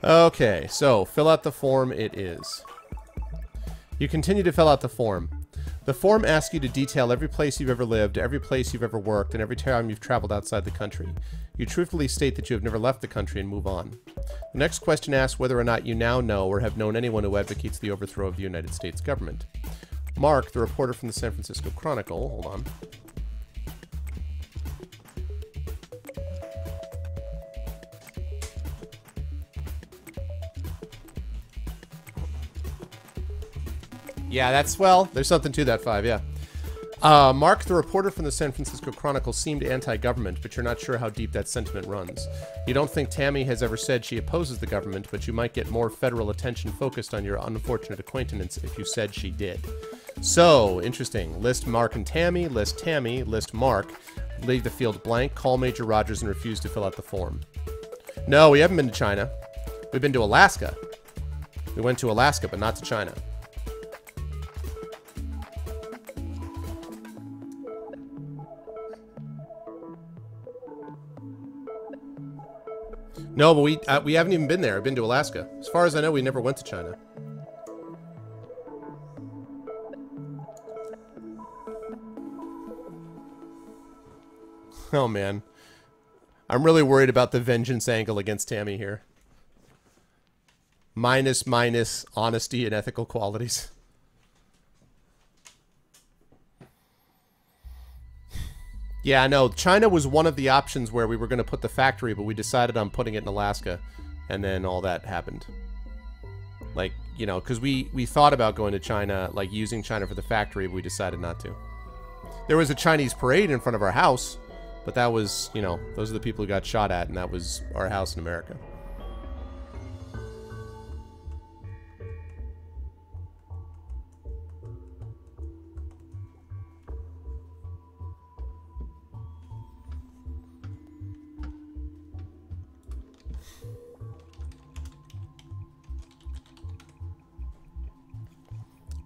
Okay, so fill out the form it is. You continue to fill out the form. The form asks you to detail every place you've ever lived, every place you've ever worked, and every time you've traveled outside the country. You truthfully state that you have never left the country and move on. The next question asks whether or not you now know or have known anyone who advocates the overthrow of the United States government. Mark, the reporter from the San Francisco Chronicle, hold on. Yeah, that's, well, there's something to that, 5, yeah. Mark, the reporter from the San Francisco Chronicle, seemed anti-government, but you're not sure how deep that sentiment runs. You don't think Tammy has ever said she opposes the government, but you might get more federal attention focused on your unfortunate acquaintance if you said she did. So, interesting. List Mark and Tammy, list Mark. Leave the field blank, call Major Rogers and refuse to fill out the form. No, we haven't been to China. We've been to Alaska. We went to Alaska, but not to China. No, but we haven't even been there. I've been to Alaska. As far as I know, we never went to China. Oh, man. I'm really worried about the vengeance angle against Tammy here. Minus honesty and ethical qualities. Yeah, no, China was one of the options where we were going to put the factory, but we decided on putting it in Alaska, and then all that happened. Like, you know, because we thought about going to China, like using China for the factory, but we decided not to. There was a Chinese parade in front of our house, but that was, you know, those are the people who got shot at, and that was our house in America.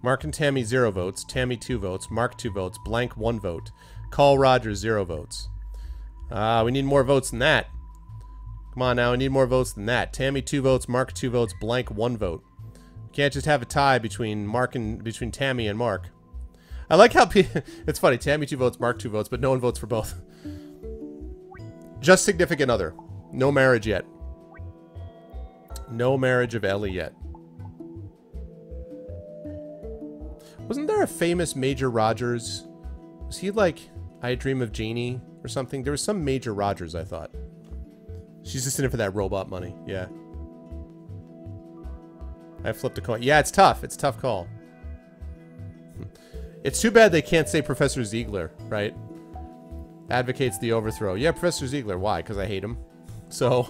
Mark and Tammy 0 votes, Tammy 2 votes, Mark 2 votes, blank 1 vote. Call Rogers 0 votes. We need more votes than that. Come on now, we need more votes than that. Tammy 2 votes, Mark 2 votes, blank 1 vote. You can't just have a tie between Tammy and Mark. I like how it's funny, Tammy 2 votes, Mark 2 votes, but no one votes for both. Just significant other. No marriage yet. No marriage of Ellie yet. Wasn't there a famous Major Rogers? Was he like I Dream of Jeannie or something? There was some Major Rogers, I thought. She's just in it for that robot money. Yeah. I flipped a coin. Yeah, it's tough. It's a tough call. It's too bad they can't say Professor Ziegler, right? Advocates the overthrow. Yeah, Professor Ziegler. Why? Because I hate him. So,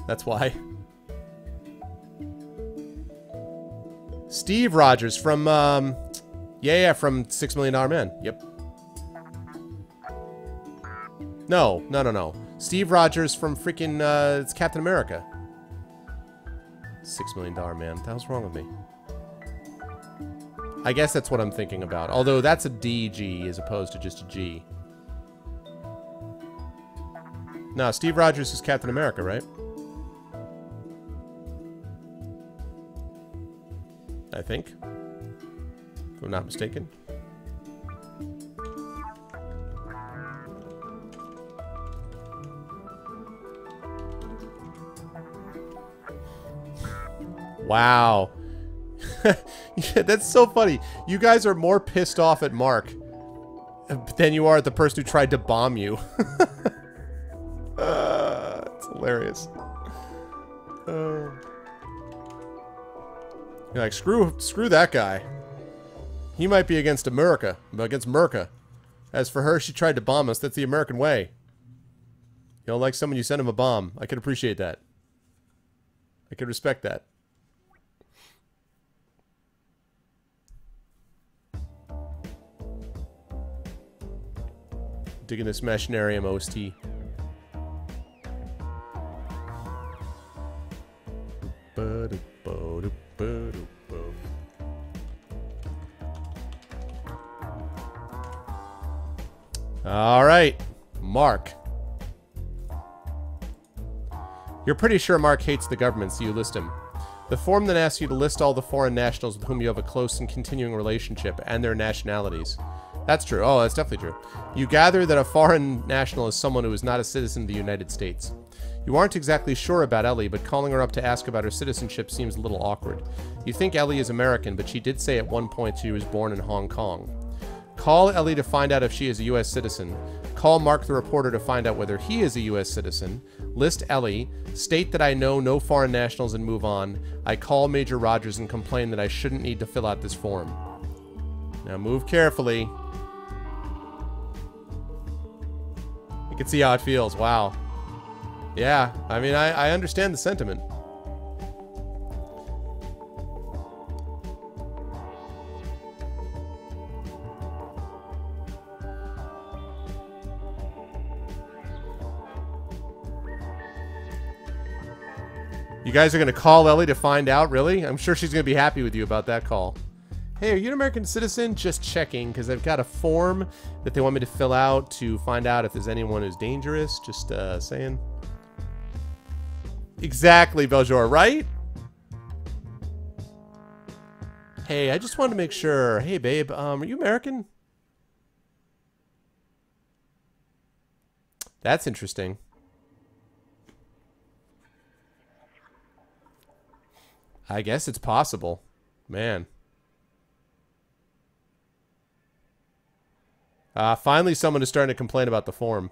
that's why. Steve Rogers from, from $6 Million Man. Yep. No. Steve Rogers from freaking, it's Captain America. $6 Million Man. What the hell's wrong with me? I guess that's what I'm thinking about. Although that's a DG as opposed to just a G. No, Steve Rogers is Captain America, right? I think. If I'm not mistaken. Wow. Yeah, that's so funny. You guys are more pissed off at Mark than you are at the person who tried to bomb you. It's hilarious. You're like, screw that guy. He might be against America, but against Merca. As for her, she tried to bomb us. That's the American way. You don't like someone, you send him a bomb. I could appreciate that. I could respect that. Digging this Machinarium OST. All right, Mark. You're pretty sure Mark hates the government, so you list him. The form then asks you to list all the foreign nationals with whom you have a close and continuing relationship and their nationalities. That's true. Oh, that's definitely true. You gather that a foreign national is someone who is not a citizen of the United States. You aren't exactly sure about Ellie, but calling her up to ask about her citizenship seems a little awkward. You think Ellie is American, but she did say at one point she was born in Hong Kong. Call Ellie to find out if she is a U.S. citizen. Call Mark the reporter to find out whether he is a U.S. citizen. List Ellie. State that I know no foreign nationals and move on. I call Major Rogers and complain that I shouldn't need to fill out this form. Now move carefully. You can see how it feels. Wow. Yeah, I mean, I understand the sentiment. You guys are going to call Ellie to find out, really? I'm sure she's going to be happy with you about that call. Hey, are you an American citizen? Just checking, because I've got a form that they want me to fill out to find out if there's anyone who's dangerous. Just saying. Exactly, Beljor, right? Hey, I just wanted to make sure. Hey, babe, are you American? That's interesting. I guess it's possible. Man. Finally someone is starting to complain about the form.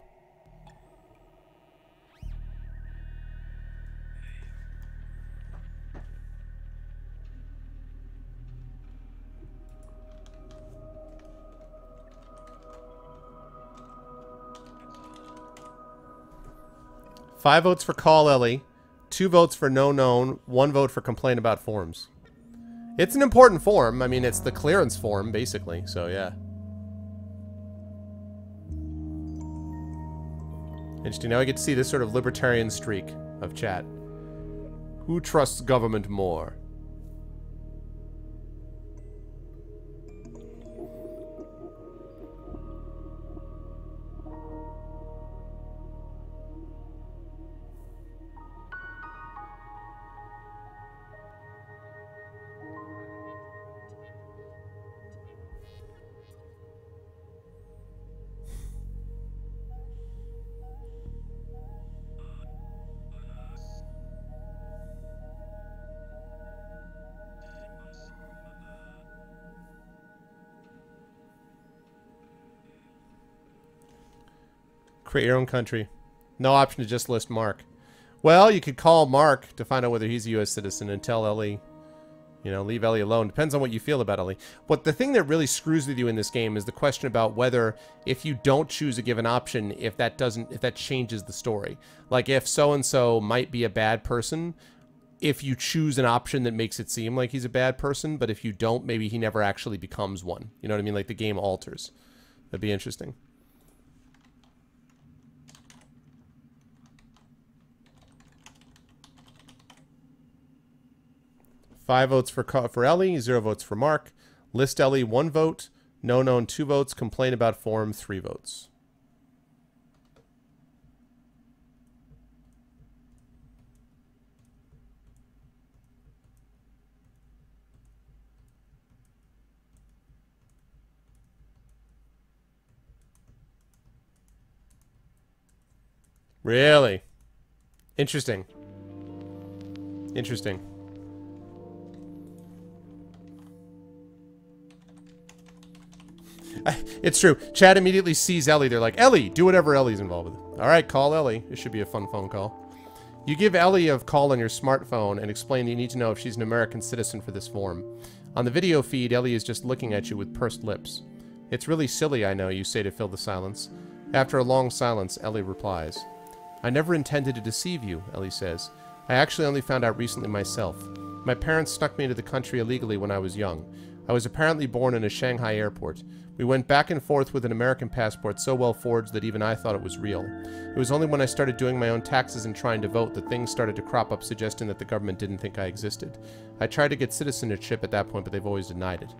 Five votes for call Ellie, 2 votes for no known, 1 vote for complain about forms. It's an important form. I mean, it's the clearance form, basically, so yeah. Interesting. Now I get to see this sort of libertarian streak of chat. Who trusts government more? Create your own country. No option to just list Mark. Well, you could call Mark to find out whether he's a U.S. citizen and tell Ellie, you know, leave Ellie alone. Depends on what you feel about Ellie. But the thing that really screws with you in this game is the question about whether, if you don't choose a given option, if that changes the story. Like if so-and-so might be a bad person, if you choose an option that makes it seem like he's a bad person, but if you don't, maybe he never actually becomes one. You know what I mean? Like the game alters. That'd be interesting. Five votes for Ellie, 0 votes for Mark. List Ellie, 1 vote. No known, 2 votes. Complain about form, 3 votes. Really? Interesting. Interesting. It's true. Chad immediately sees Ellie. They're like, Ellie, do whatever Ellie's involved with. All right, call Ellie. It should be a fun phone call. You give Ellie a call on your smartphone and explain that you need to know if she's an American citizen for this form. On the video feed, Ellie is just looking at you with pursed lips. It's really silly, I know, you say to fill the silence. After a long silence, Ellie replies. I never intended to deceive you, Ellie says. I actually only found out recently myself. My parents snuck me into the country illegally when I was young. I was apparently born in a Shanghai airport. We went back and forth with an American passport so well forged that even I thought it was real. It was only when I started doing my own taxes and trying to vote that things started to crop up suggesting that the government didn't think I existed. I tried to get citizenship at that point, but they've always denied it.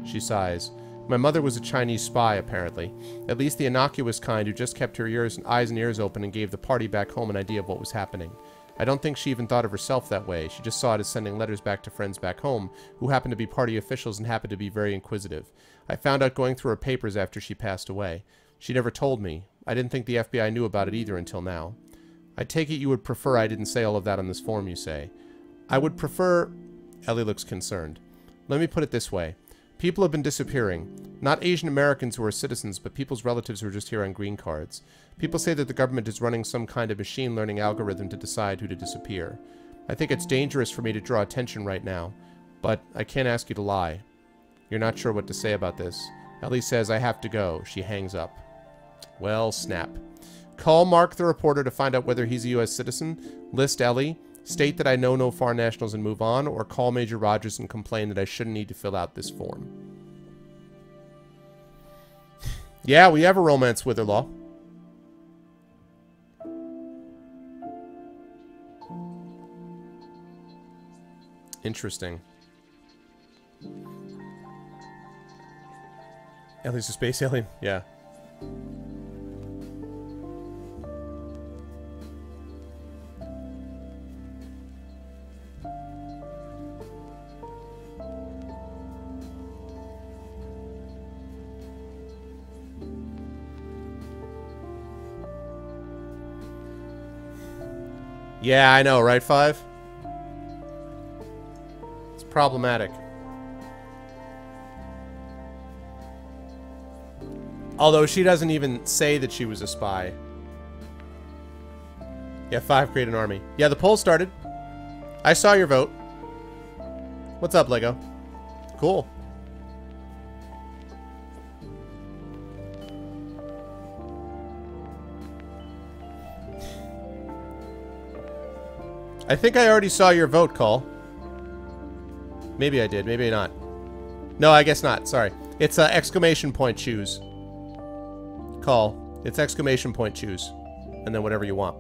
She sighs. My mother was a Chinese spy, apparently. At least the innocuous kind who just kept her eyes and ears open and gave the party back home an idea of what was happening. I don't think she even thought of herself that way. She just saw it as sending letters back to friends back home, who happened to be party officials and happened to be very inquisitive. I found out going through her papers after she passed away. She never told me. I didn't think the FBI knew about it either until now. I take it you would prefer I didn't say all of that on this form, you say. I would prefer... Ellie looks concerned. Let me put it this way. People have been disappearing. Not Asian Americans who are citizens, but people's relatives who are just here on green cards. People say that the government is running some kind of machine learning algorithm to decide who to disappear. I think it's dangerous for me to draw attention right now, but I can't ask you to lie. You're not sure what to say about this. Ellie says I have to go. She hangs up. Well, snap. Call Mark the reporter to find out whether he's a U.S. citizen. List Ellie. State that I know no foreign nationals and move on, or call Major Rogers and complain that I shouldn't need to fill out this form. Yeah, we have a romance with her, Law. Interesting. Ellie's a space alien? Yeah. Yeah, I know, right, Five? It's problematic. Although she doesn't even say that she was a spy. Yeah, 5 create an army. Yeah, the poll started. I saw your vote. What's up, Lego? Cool. I think I already saw your vote, Call. Maybe I did, maybe not. No, I guess not, sorry. It's exclamation point choose. Call. It's exclamation point choose. And then whatever you want.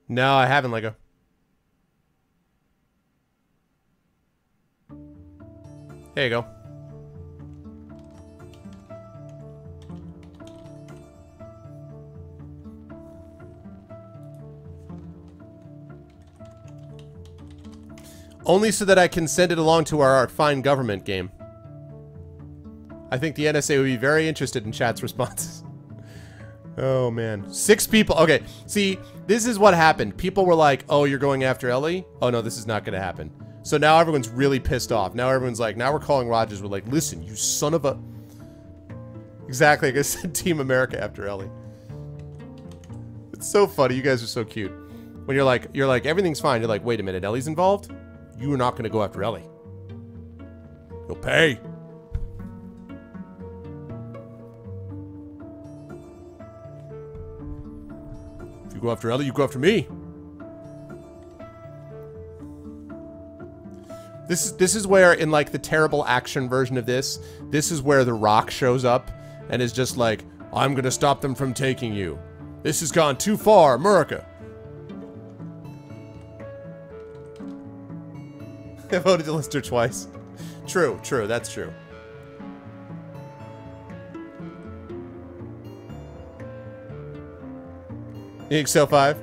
No, I haven't, Lego. There you go. Only so that I can send it along to our fine government game. I think the NSA would be very interested in chat's responses. Oh, man. 6 people. Okay, see, this is what happened. People were like, oh, you're going after Ellie? Oh, no, this is not going to happen. So now everyone's really pissed off. Now everyone's like, now we're calling Rogers. We're like, listen, you son of a... Exactly, like I said, Team America after Ellie. It's so funny. You guys are so cute. When you're like, everything's fine. You're like, wait a minute, Ellie's involved? You are not going to go after Ellie. You'll pay. If you go after Ellie, you go after me. This is where, in like the terrible action version of this is where The Rock shows up and is just like, I'm gonna stop them from taking you. This has gone too far, America. I voted Lister twice. True, that's true. Excel 5.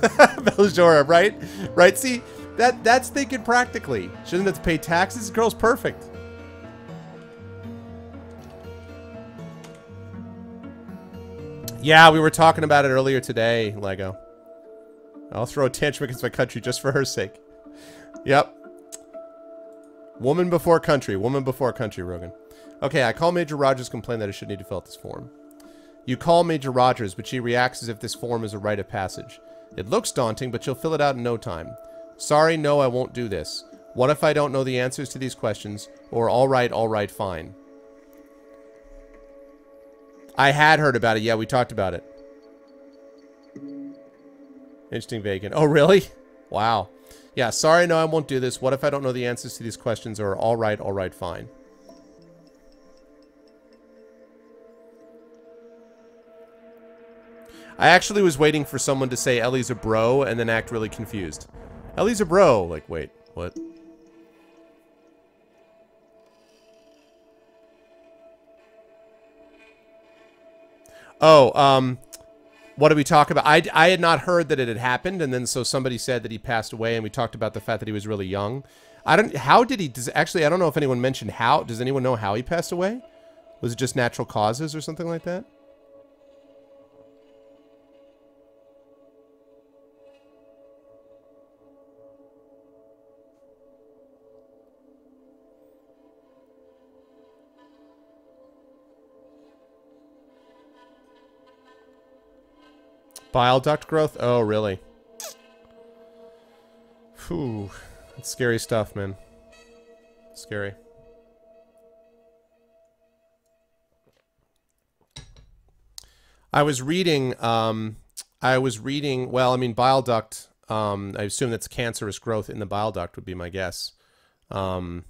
Beljora, right? Right? See, that's thinking practically. Shouldn't have to pay taxes? This girl's perfect. Yeah, we were talking about it earlier today, Lego. I'll throw a tantrum against my country just for her sake. Yep. Woman before country. Woman before country, Rogan. Okay, I call Major Rogers, complain that I should need to fill out this form. You call Major Rogers, but she reacts as if this form is a rite of passage. It looks daunting, but she'll fill it out in no time. Sorry, no, I won't do this. What if I don't know the answers to these questions? Or all right, fine. I had heard about it. Yeah, we talked about it. Interesting vacant. Oh, really? Wow. Yeah, sorry, no, I won't do this. What if I don't know the answers to these questions? Or all right, fine. I actually was waiting for someone to say Ellie's a bro and then act really confused. Ellie's a bro. Like, wait, what? Oh, what did we talk about? I had not heard that it had happened, and then so somebody said that he passed away, and we talked about the fact that he was really young. How did he, actually, I don't know if anyone mentioned how. Does anyone know how he passed away? Was it just natural causes or something like that? Bile duct growth? Oh, really? Whew. That's scary stuff, man. Scary. I was reading, well, I mean, bile duct, I assume that's cancerous growth in the bile duct would be my guess. That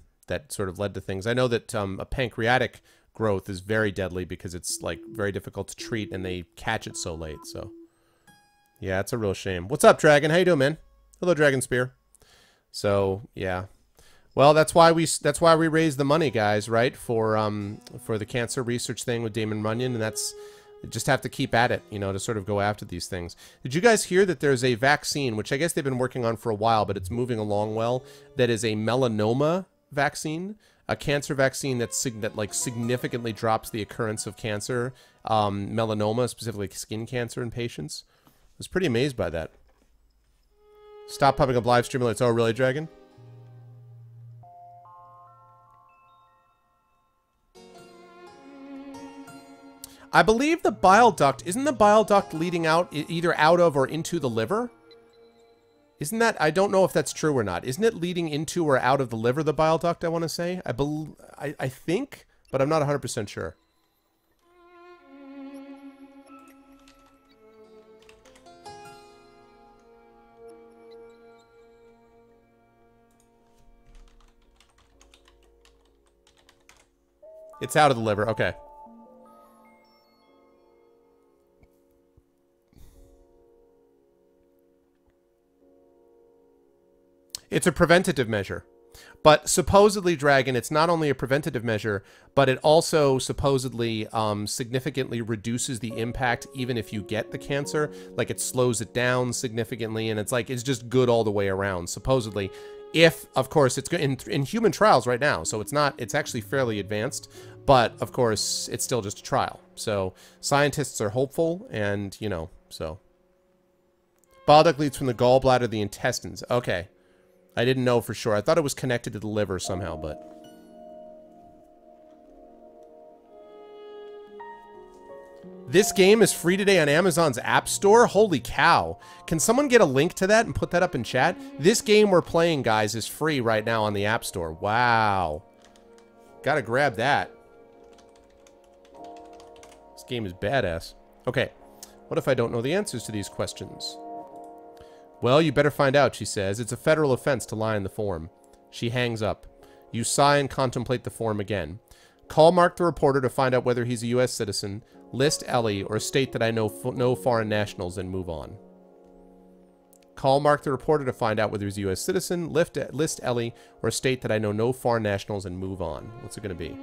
sort of led to things. I know that a pancreatic growth is very deadly because it's, like, very difficult to treat and they catch it so late, so... Yeah, it's a real shame. What's up, Dragon? How you doing, man? Hello, Dragon Spear. So, yeah. Well, that's why we raise the money, guys, right? For the cancer research thing with Damon Runyon, and that's just have to keep at it, you know, to sort of go after these things. Did you guys hear that there's a vaccine, which I guess they've been working on for a while, but it's moving along well, that is a melanoma vaccine, a cancer vaccine that significantly drops the occurrence of cancer, melanoma, specifically skin cancer in patients? I was pretty amazed by that. Stop popping up live stream alerts. Oh, really, Dragon? I believe the bile duct... Isn't the bile duct leading out either out of or into the liver? Isn't that... I don't know if that's true or not. Isn't it leading into or out of the liver, the bile duct, I want to say? I think, but I'm not 100% sure. It's out of the liver. Okay. It's a preventative measure. But supposedly, Dragon, it's not only a preventative measure, but it also supposedly significantly reduces the impact even if you get the cancer. Like, it slows it down significantly, and it's like, it's just good all the way around, supposedly. If, of course, it's in human trials right now, so it's actually fairly advanced, but, of course, it's still just a trial. So, scientists are hopeful, and, you know, so... Bile duct leads from the gallbladder to the intestines. Okay. I didn't know for sure. I thought it was connected to the liver somehow, but... This game is free today on Amazon's App Store? Holy cow. Can someone get a link to that and put that up in chat? This game we're playing, guys, is free right now on the App Store. Wow. Gotta grab that. This game is badass. Okay. What if I don't know the answers to these questions? Well, you better find out, she says. It's a federal offense to lie in the form. She hangs up. You sigh and contemplate the form again. Call Mark the reporter to find out whether he's a U.S. citizen, list Ellie, or state that I know no foreign nationals, and move on. Call Mark the reporter to find out whether he's a U.S. citizen, list Ellie, or state that I know no foreign nationals, and move on. What's it going to be?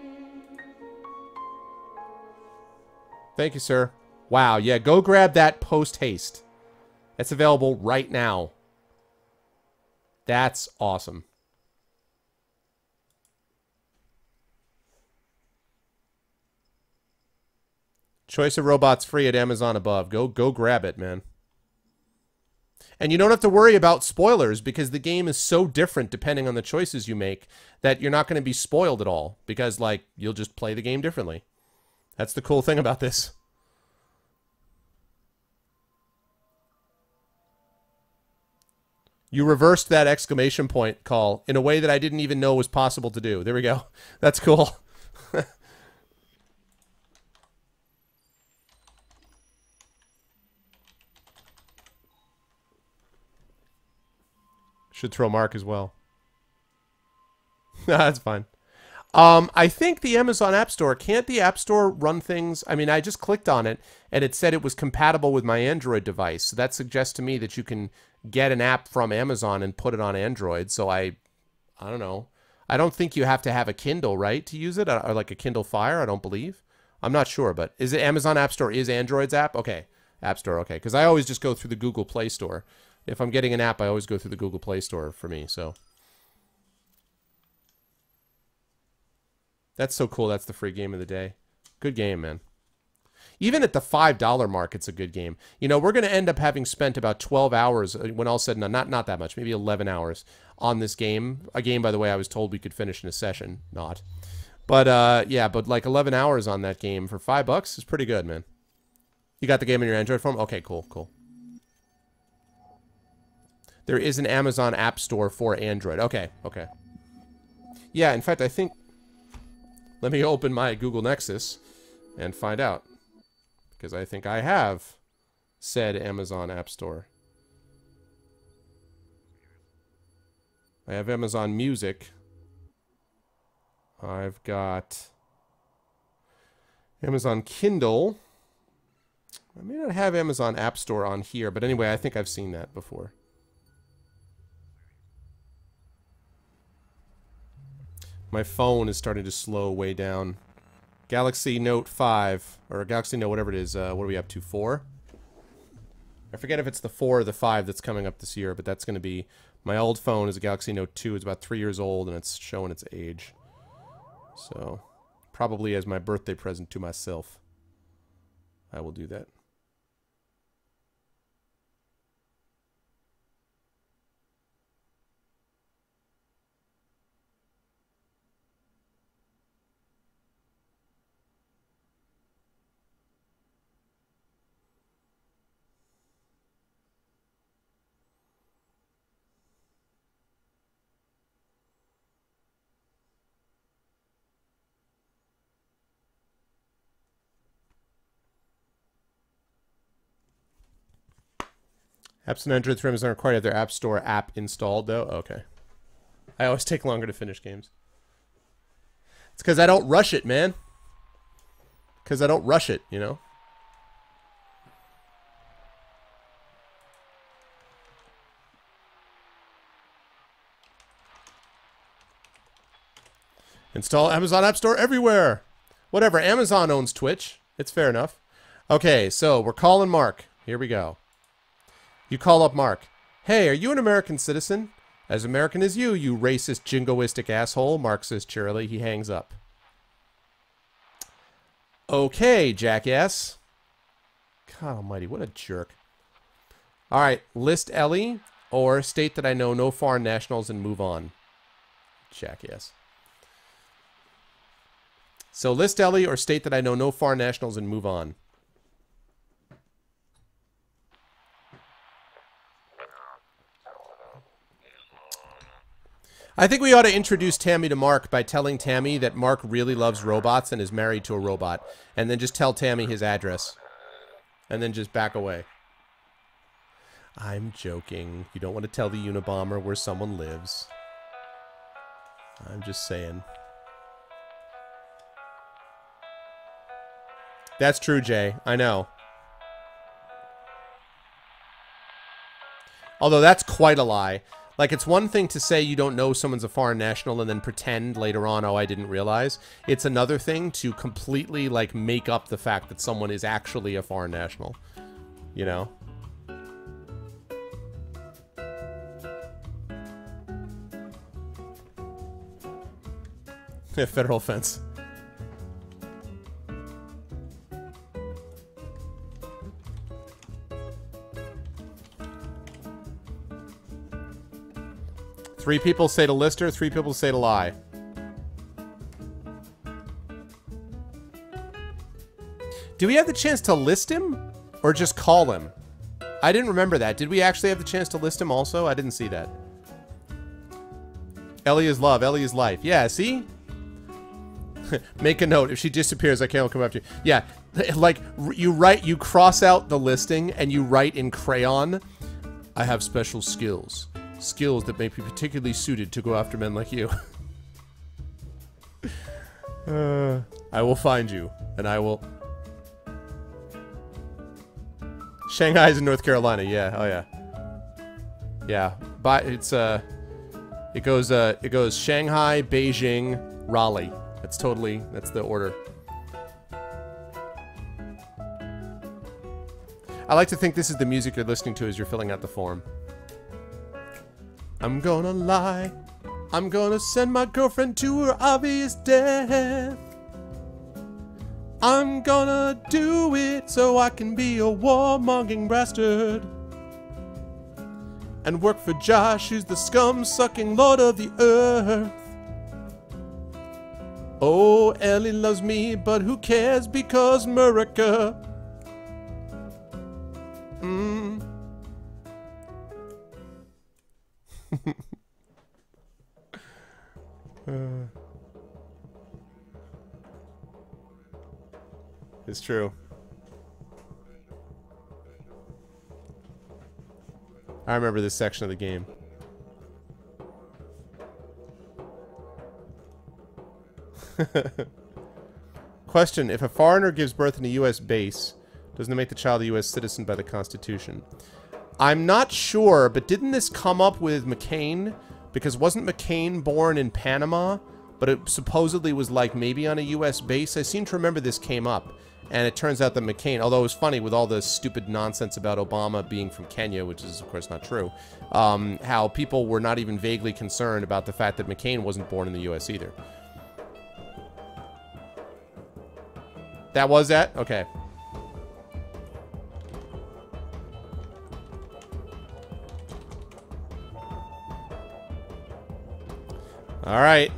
Thank you, sir. Wow, yeah, go grab that post-haste. It's available right now. That's awesome. Choice of robots free at Amazon above. Go grab it, man. And you don't have to worry about spoilers because the game is so different depending on the choices you make that you're not going to be spoiled at all because, like, you'll just play the game differently. That's the cool thing about this. You reversed that exclamation point call in a way that I didn't even know was possible to do. There we go. That's cool. Should throw Mark as well. That's fine. I think the Amazon App Store, can't the App Store run things? I mean, I just clicked on it, and it said it was compatible with my Android device. So that suggests to me that you can get an app from Amazon and put it on Android. So I don't know. I don't think you have to have a Kindle, right, to use it? Or like a Kindle Fire, I don't believe. I'm not sure, but is it Amazon App Store is Android's app? Okay, App Store, okay. Because I always just go through the Google Play Store. If I'm getting an app, I always go through the Google Play Store for me, so... That's so cool. That's the free game of the day. Good game, man. Even at the $5 mark, it's a good game. You know, we're going to end up having spent about 12 hours, when all said and done, not that much, maybe 11 hours on this game. A game, by the way, I was told we could finish in a session. Not. But, yeah, but like 11 hours on that game for $5 is pretty good, man. You got the game in your Android phone? Okay, cool, cool. There is an Amazon App Store for Android. Okay, okay. Yeah, in fact, I think... Let me open my Google Nexus and find out. Because I think I have said Amazon App Store. I have Amazon Music. I've got Amazon Kindle. I may not have Amazon App Store on here, but anyway, I think I've seen that before. My phone is starting to slow way down. Galaxy Note 5, or Galaxy Note, whatever it is, what are we up to, 4? I forget if it's the 4 or the 5 that's coming up this year, but that's going to be... My old phone is a Galaxy Note 2. It's about 3 years old, and it's showing its age. So, probably as my birthday present to myself, I will do that. Apps and Android through Amazon required to have their App Store app installed, though? Okay. I always take longer to finish games. It's because I don't rush it, man. Because I don't rush it, you know? Install Amazon App Store everywhere. Whatever. Amazon owns Twitch. It's fair enough. Okay, so we're calling Mark. Here we go. You call up Mark. Hey, are you an American citizen? As American as you racist, jingoistic asshole, Mark says cheerily. He hangs up. Okay, jackass. God almighty, what a jerk. All right, list Ellie or state that I know no foreign nationals and move on. Check, yes. So list Ellie or state that I know no foreign nationals and move on. I think we ought to introduce Tammy to Mark by telling Tammy that Mark really loves robots and is married to a robot. And then just tell Tammy his address. And then just back away. I'm joking. You don't want to tell the Unabomber where someone lives. I'm just saying. That's true, Jay. I know. Although that's quite a lie. Like, it's one thing to say you don't know someone's a foreign national and then pretend later on, oh, I didn't realize. It's another thing to completely, like, make up the fact that someone is actually a foreign national. You know? Federal offense. Three people say to Lister, 3 people say to lie. Do we have the chance to list him? Or just call him? I didn't remember that. Did we actually have the chance to list him also? I didn't see that. Ellie is love. Ellie is life. Yeah, see? Make a note. If she disappears, I can't come after you. Yeah, like, you cross out the listing and you write in crayon, I have special skills. Skills that may be particularly suited to go after men like you. I will find you, and I will... Shanghai's in North Carolina, yeah, oh yeah. Yeah, but it's, it goes Shanghai, Beijing, Raleigh. That's the order. I like to think this is the music you're listening to as you're filling out the form. I'm gonna lie. I'm gonna send my girlfriend to her obvious death. I'm gonna do it so I can be a warmongering bastard. And work for Josh, who's the scum-sucking lord of the earth. Oh, Ellie loves me, but who cares because America. It's true. I remember this section of the game. Question: if a foreigner gives birth in a U.S. base, doesn't it make the child a U.S. citizen by the Constitution? I'm not sure, but didn't this come up with McCain? Because wasn't McCain born in Panama, but it supposedly was like maybe on a U.S. base? I seem to remember this came up, and it turns out that McCain, although it was funny with all the stupid nonsense about Obama being from Kenya, which is of course not true, how people were not even vaguely concerned about the fact that McCain wasn't born in the U.S. either. That was that? Okay. All right.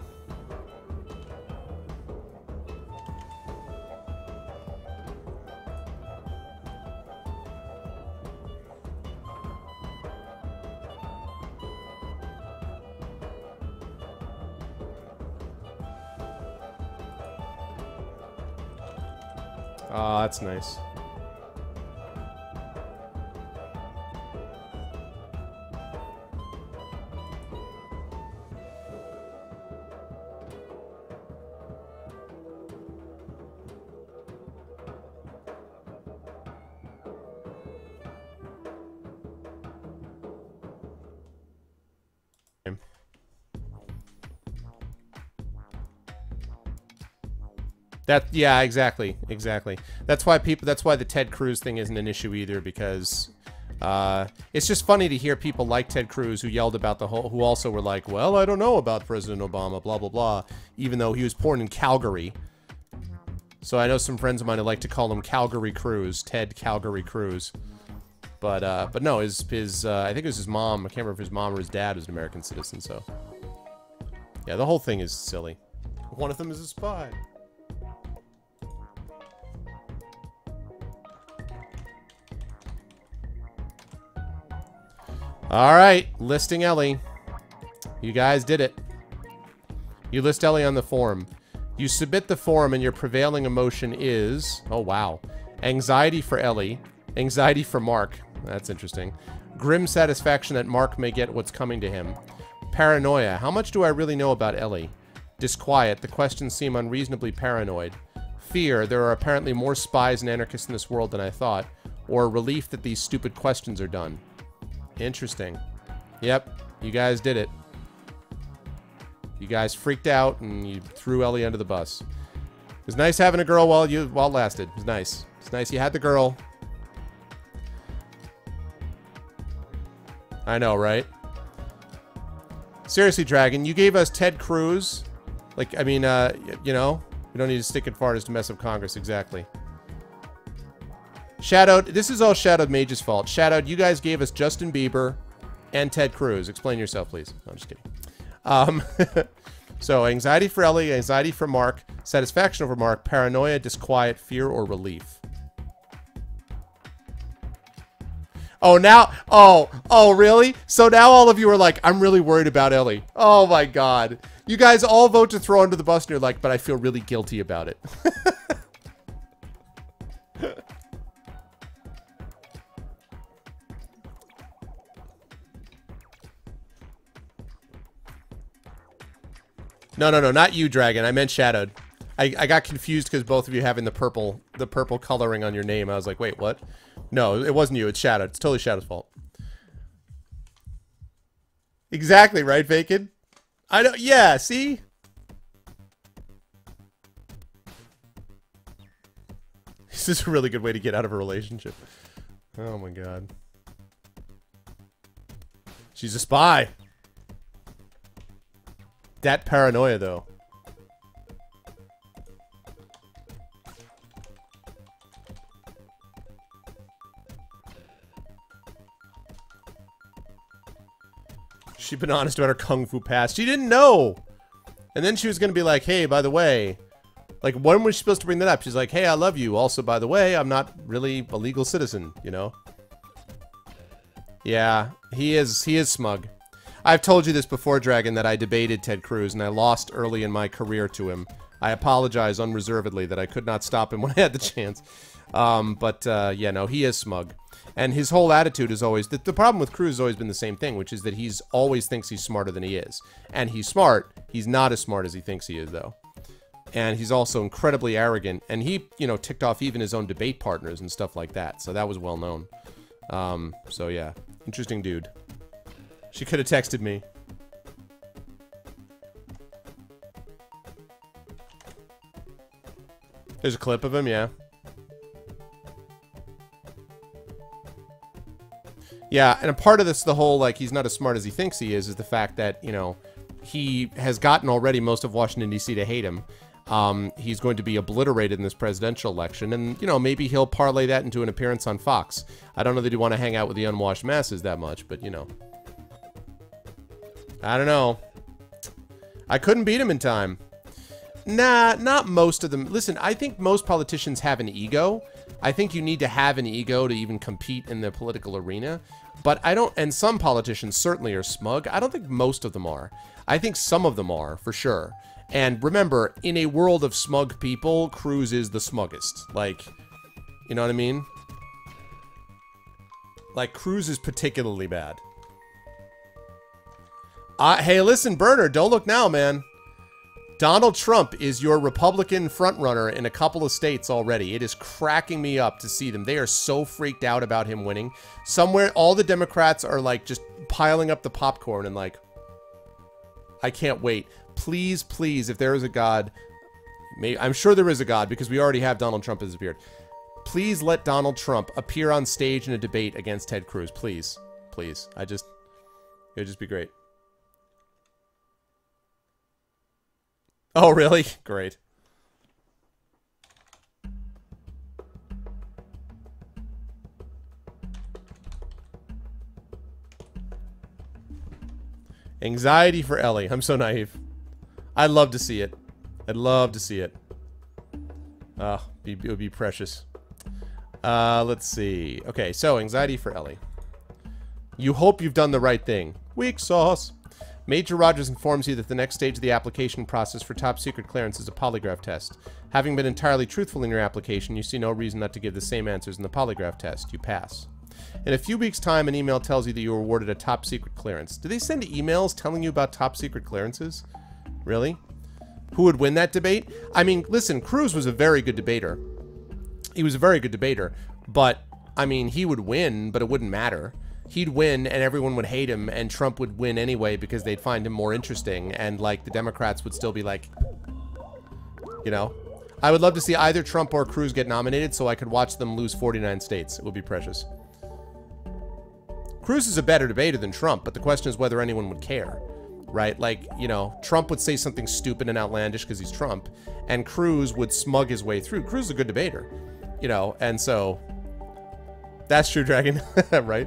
Oh, that's nice. Yeah, exactly. That's why the Ted Cruz thing isn't an issue either, because it's just funny to hear people like Ted Cruz who yelled about who also were like, well, I don't know about President Obama, blah, blah, blah, even though he was born in Calgary. So I know some friends of mine who like to call him Calgary Cruz, Ted Calgary Cruz. But no, his I think it was his mom. I can't remember if his mom or his dad was an American citizen. So yeah, the whole thing is silly. One of them is a spy. All right, listing Ellie. You guys did it. You list Ellie on the forum. You submit the form and your prevailing emotion is... Oh, wow. Anxiety for Ellie. Anxiety for Mark. That's interesting. Grim satisfaction that Mark may get what's coming to him. Paranoia. How much do I really know about Ellie? Disquiet. The questions seem unreasonably paranoid. Fear. There are apparently more spies and anarchists in this world than I thought. Or relief that these stupid questions are done. Interesting. Yep. You guys did it. You guys freaked out and you threw Ellie under the bus. It was nice having a girl while it lasted. It was nice. It's nice you had the girl. I know, right? Seriously, Dragon, you gave us Ted Cruz. Like, I mean, you know, we don't need to stick it far as to mess up Congress, exactly. Shadowed, this is all Shadowed Mage's fault. Shadowed, you guys gave us Justin Bieber and Ted Cruz. Explain yourself, please. No, I'm just kidding. So, anxiety for Ellie, anxiety for Mark, satisfaction over Mark, paranoia, disquiet, fear, or relief. Oh, now, oh, really? So now all of you are like, I'm really worried about Ellie. Oh my God. You guys all vote to throw under the bus and you're like, but I feel really guilty about it. No, not you, Dragon. I meant Shadowed. I got confused because both of you having the purple coloring on your name. I was like, wait, what? No, it wasn't you. It's Shadowed. It's totally Shadow's fault. Exactly, right, Vacant? I know. Yeah, see? This is a really good way to get out of a relationship. Oh my God. She's a spy. That paranoia, though. She'd been honest about her kung fu past. She didn't know. And then she was going to be like, hey, by the way. Like, when was she supposed to bring that up? She's like, hey, I love you. Also, by the way, I'm not really a legal citizen, you know? Yeah, he is smug. I've told you this before, Dragon, that I debated Ted Cruz, and I lost early in my career to him. I apologize unreservedly that I could not stop him when I had the chance. Yeah, no, he is smug. And his whole attitude is always... The problem with Cruz has always been the same thing, which is that he's always thinks he's smarter than he is. And he's smart. He's not as smart as he thinks he is, though. And he's also incredibly arrogant. And he, you know, ticked off even his own debate partners and stuff like that. So that was well known. So yeah. Interesting dude. She could have texted me. There's a clip of him, yeah. Yeah, and a part of this, the whole, like, he's not as smart as he thinks he is the fact that, you know, he has gotten already most of Washington, D.C. to hate him. He's going to be obliterated in this presidential election, and, you know, maybe he'll parlay that into an appearance on Fox. I don't know that he'd want to hang out with the unwashed masses that much, but, you know. I don't know. I couldn't beat him in time. Nah, not most of them. Listen, I think most politicians have an ego. I think you need to have an ego to even compete in the political arena. But I don't, and some politicians certainly are smug. I don't think most of them are. I think some of them are, for sure. And remember, in a world of smug people, Cruz is the smuggest. Like, you know what I mean? Like, Cruz is particularly bad. Hey, listen, Burner, don't look now, man. Donald Trump is your Republican frontrunner in a couple of states already. It is cracking me up to see them. They are so freaked out about him winning. Somewhere, all the Democrats are like just piling up the popcorn and like, I can't wait. Please, please, if there is a God, I'm sure there is a God because we already have Donald Trump as a beard. Please let Donald Trump appear on stage in a debate against Ted Cruz. Please, please. It would just be great. Oh, really? Great. Anxiety for Ellie. I'm so naive. I'd love to see it. I'd love to see it. Oh, it would be precious. Let's see. Okay, so anxiety for Ellie. You hope you've done the right thing. Weak sauce. Major Rogers informs you that the next stage of the application process for top secret clearance is a polygraph test. Having been entirely truthful in your application, you see no reason not to give the same answers in the polygraph test. You pass. In a few weeks' time, an email tells you that you were awarded a top secret clearance. Do they send emails telling you about top secret clearances? Really? Who would win that debate? I mean, listen, Cruz was a very good debater. He was a very good debater, but, I mean, he would win, but it wouldn't matter. He'd win and everyone would hate him, and Trump would win anyway because they'd find him more interesting, and like the Democrats would still be like, you know. I would love to see either Trump or Cruz get nominated so I could watch them lose 49 states. It would be precious. Cruz is a better debater than Trump, but the question is whether anyone would care, right? Like, you know, Trump would say something stupid and outlandish because he's Trump, and Cruz would smug his way through. Cruz is a good debater, you know, and so that's true, Dragon, right?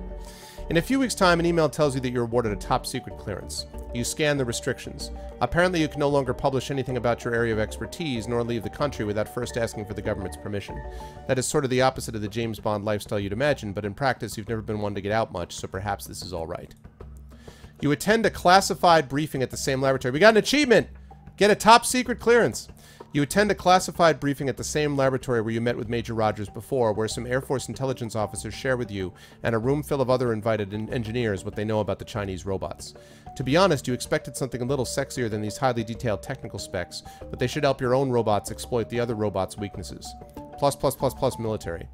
In a few weeks' time, an email tells you that you're awarded a top secret clearance. You scan the restrictions. Apparently, you can no longer publish anything about your area of expertise, nor leave the country without first asking for the government's permission. That is sort of the opposite of the James Bond lifestyle you'd imagine, but in practice, you've never been one to get out much, so perhaps this is all right. You attend a classified briefing at the same laboratory. We got an achievement! Get a top secret clearance. You attend a classified briefing at the same laboratory where you met with Major Rogers before, where some Air Force intelligence officers share with you and a room full of other invited engineers what they know about the Chinese robots. To be honest, you expected something a little sexier than these highly detailed technical specs, but they should help your own robots exploit the other robots' weaknesses. ++++ military.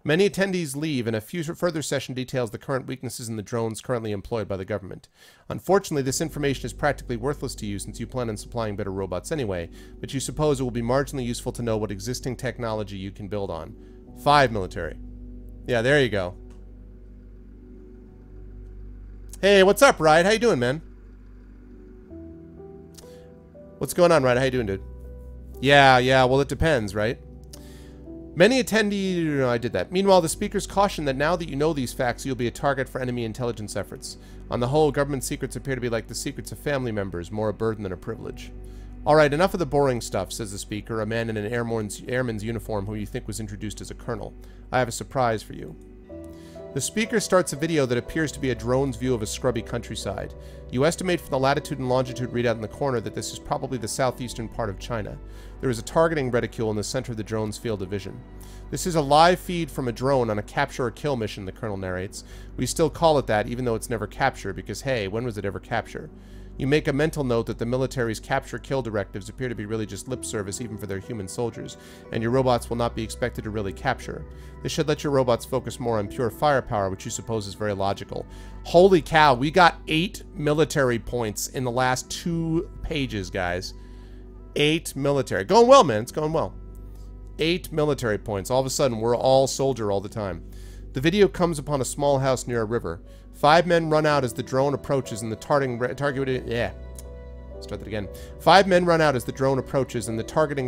Many attendees leave, and a few further session details the current weaknesses in the drones currently employed by the government. Unfortunately, this information is practically worthless to you since you plan on supplying better robots anyway, but you suppose it will be marginally useful to know what existing technology you can build on. 5 military. Yeah, there you go. Hey, what's up, Ride? How you doing, man? What's going on, Ride? How you doing, dude? Yeah, well, it depends, right? Many attendees... No, I did that. Meanwhile, the speakers caution that now that you know these facts, you'll be a target for enemy intelligence efforts. On the whole, government secrets appear to be like the secrets of family members, more a burden than a privilege. Alright, enough of the boring stuff, says the speaker, a man in an airman's uniform who you think was introduced as a colonel. I have a surprise for you. The speaker starts a video that appears to be a drone's view of a scrubby countryside. You estimate from the latitude and longitude readout in the corner that this is probably the southeastern part of China. There is a targeting reticule in the center of the drone's field of vision. This is a live feed from a drone on a capture or kill mission, the colonel narrates. We still call it that, even though it's never capture, because hey, when was it ever capture? You make a mental note that the military's capture-kill directives appear to be really just lip service even for their human soldiers, and your robots will not be expected to really capture. This should let your robots focus more on pure firepower, which you suppose is very logical. Holy cow, we got 8 military points in the last 2 pages, guys. 8 military. Going well, man. It's going well. 8 military points. All of a sudden, we're all soldier all the time. The video comes upon a small house near a river. 5 men run out as the drone approaches and the targeting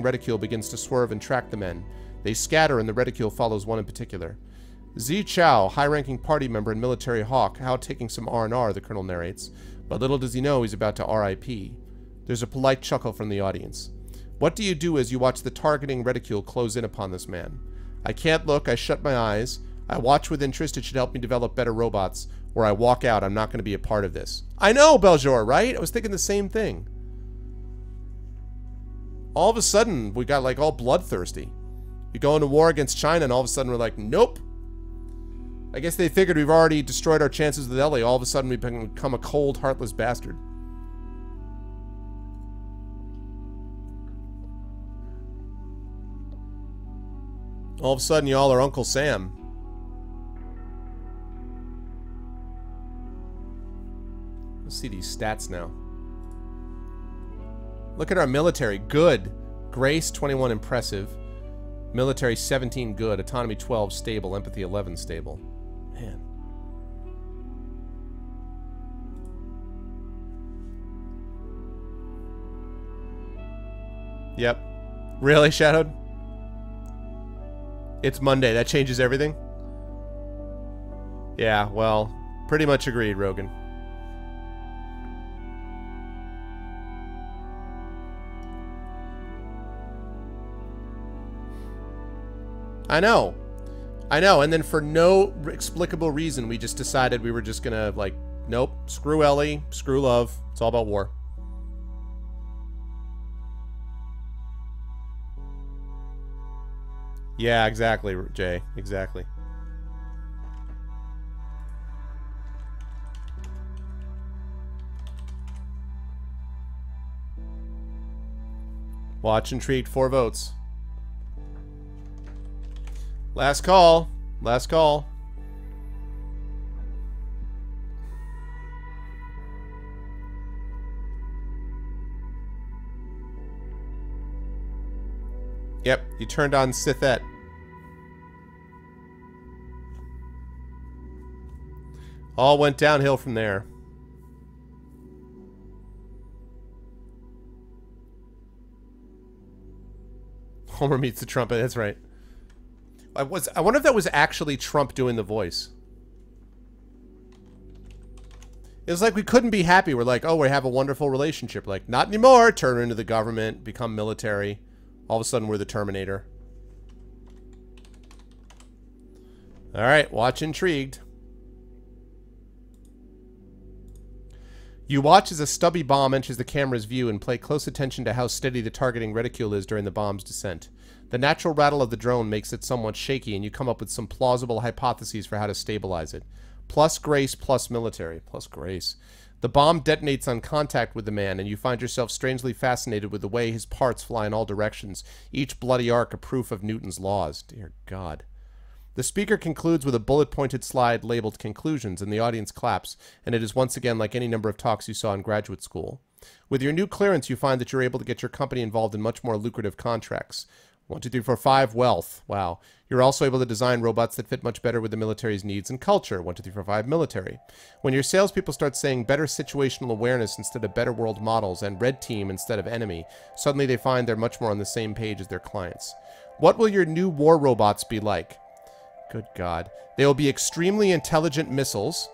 reticule begins to swerve and track the men. They scatter and the reticule follows one in particular. Zi Chao, high-ranking party member and military hawk, out taking some R&R, the colonel narrates. But little does he know he's about to RIP. There's a polite chuckle from the audience. What do you do as you watch the targeting reticule close in upon this man? I can't look, I shut my eyes. I watch with interest, it should help me develop better robots. Or I walk out, I'm not going to be a part of this. I know, Beljor, right? I was thinking the same thing. All of a sudden, we got like all bloodthirsty. You go into war against China and all of a sudden we're like, nope. I guess they figured we've already destroyed our chances with Ellie. All of a sudden we've become a cold, heartless bastard. All of a sudden y'all are Uncle Sam. Let's see these stats now. Look at our military. Good. Grace, 21, impressive. Military, 17, good. Autonomy, 12, stable. Empathy, 11, stable. Man. Yep. Really, Shadowed? It's Monday. That changes everything? Yeah, well, pretty much agreed, Rogan. I know. I know. And then for no explicable reason, we just decided we were just going to, like, nope, screw Ellie, screw love. It's all about war. Yeah, exactly, Jay. Exactly. Watch Intrigued, 4 votes. Last call. Last call. Yep, you turned on Sithette. All went downhill from there. Homer meets the trumpet. That's right. I wonder if that was actually Trump doing the voice. It was like we couldn't be happy. We're like, oh, we have a wonderful relationship. Like, not anymore. Turn into the government, become military. All of a sudden, we're the Terminator. All right, watch Intrigued. You watch as a stubby bomb enters the camera's view and pay close attention to how steady the targeting reticule is during the bomb's descent. The natural rattle of the drone makes it somewhat shaky, and you come up with some plausible hypotheses for how to stabilize it. Plus grace, plus military. Plus grace. The bomb detonates on contact with the man, and you find yourself strangely fascinated with the way his parts fly in all directions, each bloody arc a proof of Newton's laws. Dear God. The speaker concludes with a bullet-pointed slide labeled Conclusions, and the audience claps, and it is once again like any number of talks you saw in graduate school. With your new clearance, you find that you're able to get your company involved in much more lucrative contracts. 1, 2, 3, 4, 5, wealth. Wow. You're also able to design robots that fit much better with the military's needs and culture. 1, 2, 3, 4, 5, military. When your salespeople start saying better situational awareness instead of better world models and red team instead of enemy, suddenly they find they're much more on the same page as their clients. What will your new war robots be like? Good God. They will be extremely intelligent missiles.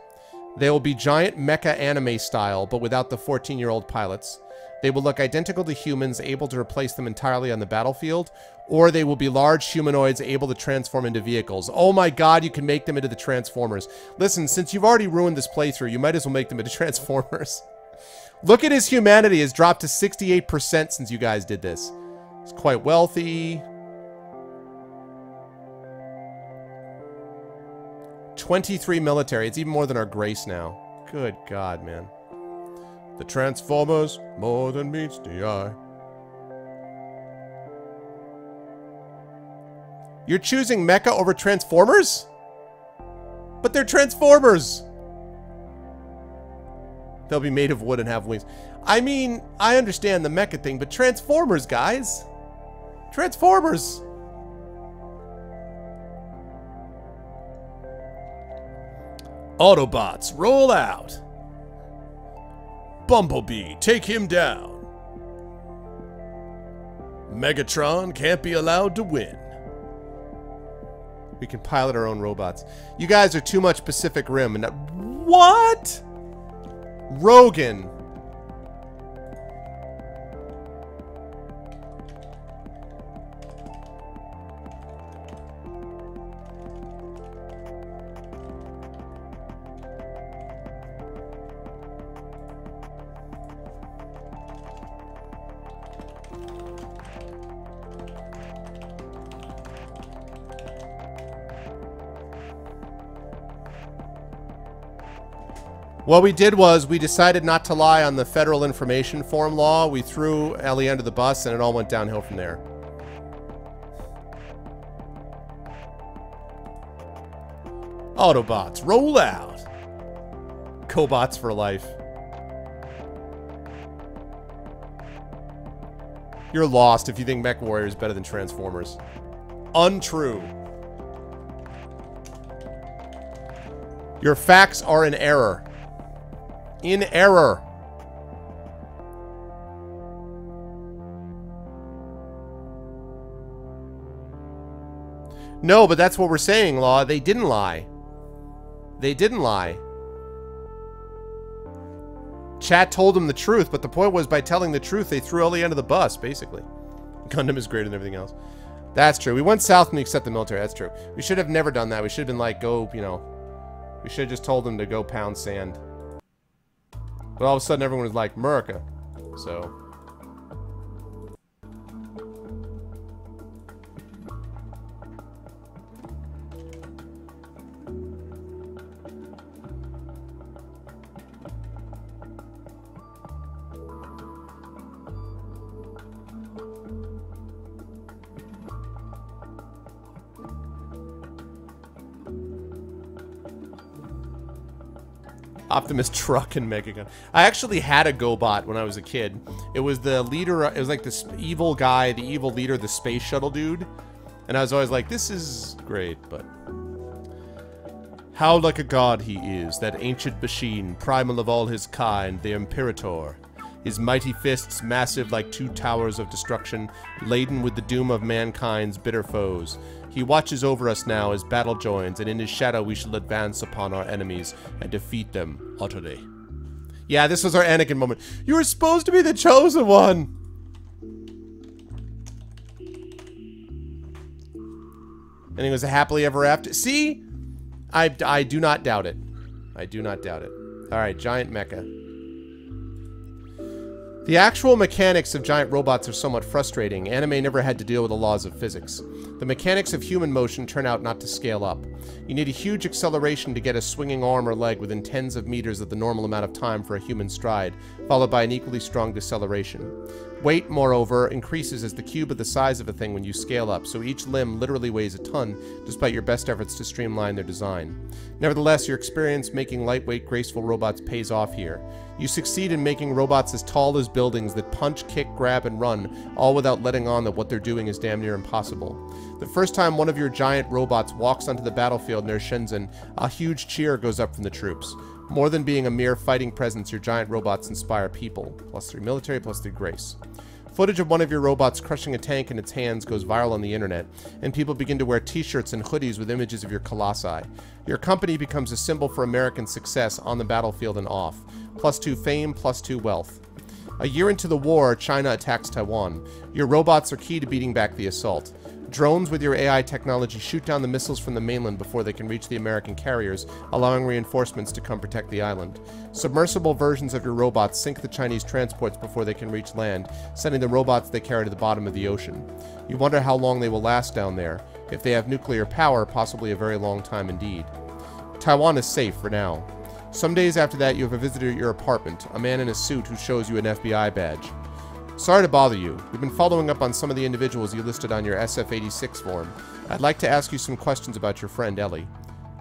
They will be giant mecha anime style, but without the 14-year-old pilots. They will look identical to humans, able to replace them entirely on the battlefield. Or they will be large humanoids able to transform into vehicles. Oh my God, you can make them into the Transformers. Listen, since you've already ruined this playthrough, you might as well make them into Transformers. Look at his humanity has dropped to 68% since you guys did this. He's quite wealthy. 23 military. It's even more than our grace now. Good God, man. The Transformers, more than meets the eye. You're choosing Mecha over Transformers? But they're Transformers! They'll be made of wood and have wings. I mean, I understand the Mecha thing, but Transformers, guys! Transformers! Autobots, roll out! Bumblebee, take him down. Megatron can't be allowed to win. We can pilot our own robots. You guys are too much Pacific Rim. And what? Rogan. What we did was we decided not to lie on the Federal Information Form law. We threw Ellie under the bus and it all went downhill from there. Autobots, roll out. Cobots for life. You're lost if you think MechWarrior is better than Transformers. Untrue. Your facts are in error. In error. No, but that's what we're saying, Law. They didn't lie. They didn't lie. Chat told them the truth, but the point was by telling the truth, they threw Ellie under the bus, basically. Gundam is greater than everything else. That's true. We went south and accept the military. That's true. We should have never done that. We should have been like, go, you know. We should have just told them to go pound sand. But all of a sudden everyone was like, America. So... Optimus Truck and Megagun. I actually had a GoBot when I was a kid. It was the leader, it was like this evil guy, the evil leader, the space shuttle dude. And I was always like, this is great, but... How like a god he is, that ancient machine, primal of all his kind, the Imperator. His mighty fists massive like 2 towers of destruction, laden with the doom of mankind's bitter foes. He watches over us now as battle joins, and in his shadow we shall advance upon our enemies and defeat them utterly. Yeah, this was our Anakin moment. You were supposed to be the chosen one! And it was a happily ever after. See? I do not doubt it. I do not doubt it. Alright, giant mecha. The actual mechanics of giant robots are somewhat frustrating. Anime never had to deal with the laws of physics. The mechanics of human motion turn out not to scale up. You need a huge acceleration to get a swinging arm or leg within tens of meters of the normal amount of time for a human stride, followed by an equally strong deceleration. Weight, moreover, increases as the cube of the size of a thing when you scale up, so each limb literally weighs a ton, despite your best efforts to streamline their design. Nevertheless, your experience making lightweight, graceful robots pays off here. You succeed in making robots as tall as buildings that punch, kick, grab, and run, all without letting on that what they're doing is damn near impossible. The first time one of your giant robots walks onto the battlefield near Shenzhen, a huge cheer goes up from the troops. More than being a mere fighting presence, your giant robots inspire people. +3 military, +3 grace. Footage of one of your robots crushing a tank in its hands goes viral on the internet, and people begin to wear t-shirts and hoodies with images of your colossi. Your company becomes a symbol for American success on the battlefield and off. +2 fame, +2 wealth. A year into the war, China attacks Taiwan. Your robots are key to beating back the assault. Drones with your AI technology shoot down the missiles from the mainland before they can reach the American carriers, allowing reinforcements to come protect the island. Submersible versions of your robots sink the Chinese transports before they can reach land, sending the robots they carry to the bottom of the ocean. You wonder how long they will last down there. If they have nuclear power, possibly a very long time indeed. Taiwan is safe for now. Some days after that, you have a visitor at your apartment, a man in a suit who shows you an FBI badge. Sorry to bother you. We've been following up on some of the individuals you listed on your SF-86 form. I'd like to ask you some questions about your friend Ellie.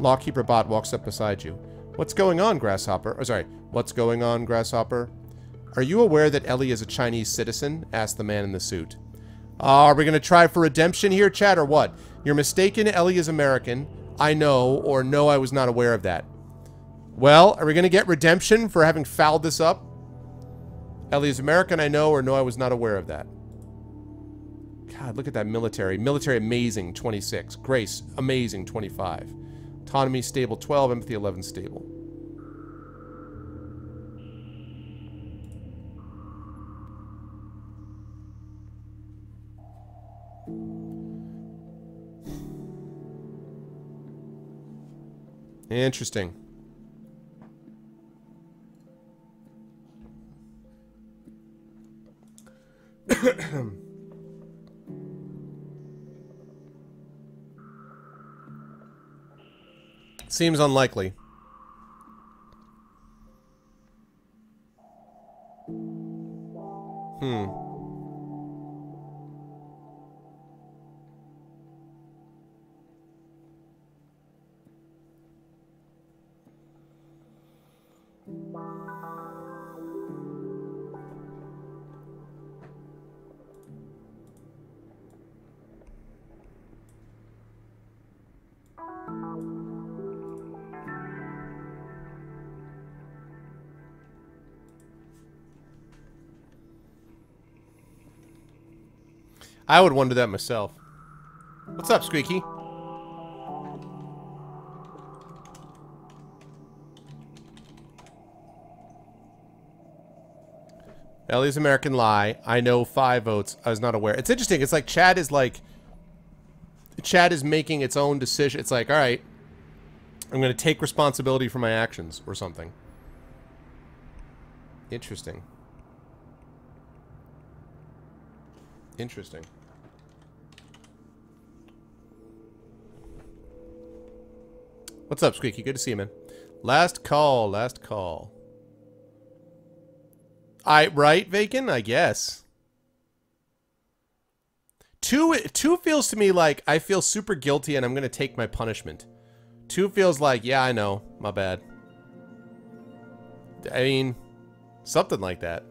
Lawkeeper Bot walks up beside you. What's going on, Grasshopper? Oh, sorry. What's going on, Grasshopper? Are you aware that Ellie is a Chinese citizen? Asked the man in the suit. Are we going to try for redemption here, chat, or what? You're mistaken. Ellie is American. I know, or no, I was not aware of that. Well, are we going to get redemption for having fouled this up? Ellie is American, I know, or no, I was not aware of that. God, look at that military. Military, amazing, 26. Grace, amazing, 25. Autonomy, stable, 12. Empathy, 11, stable. Interesting. Seems unlikely. I would wonder that myself. What's up, Squeaky? Ellie's American lie. I know 5 votes. I was not aware. It's interesting. It's like Chad is like chat is making its own decision. It's like, all right, I'm going to take responsibility for my actions or something. Interesting. Interesting. What's up, Squeaky? Good to see you, man. Last call, last call. Right, Vacant? I guess. Two feels to me like I feel super guilty and I'm going to take my punishment. 2 feels like, yeah, I know. My bad. I mean, something like that.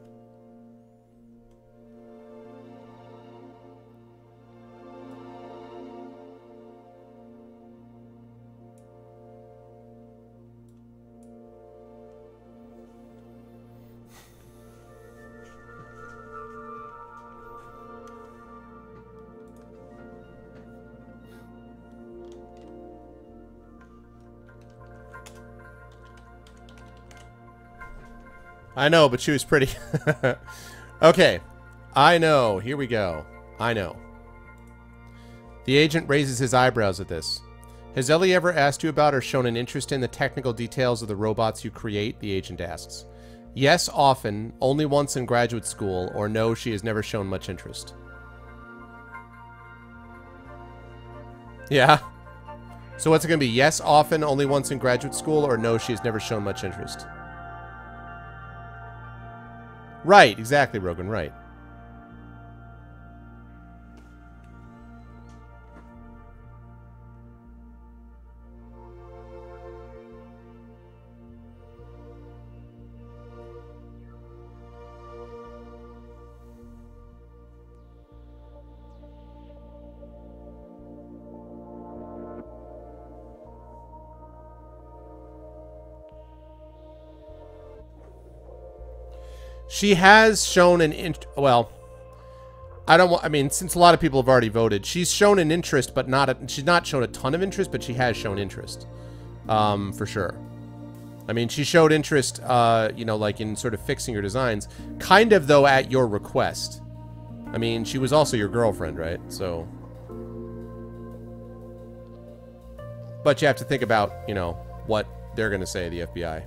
I know, but she was pretty. Okay. I know. Here we go. I know. The agent raises his eyebrows at this. Has Ellie ever asked you about or shown an interest in the technical details of the robots you create? The agent asks. Yes, often. Only once in graduate school. Or no, she has never shown much interest. Yeah. So what's it going to be? Yes, often. Only once in graduate school. Or no, she has never shown much interest. Right, exactly, Rogan, right. She has shown an well, I mean, since a lot of people have already voted, she's shown an interest, but she's not shown a ton of interest, but she has shown interest, for sure. I mean, she showed interest, you know, like in sort of fixing your designs, kind of though at your request. I mean, she was also your girlfriend, right? So, but you have to think about, you know, what they're gonna say, the FBI.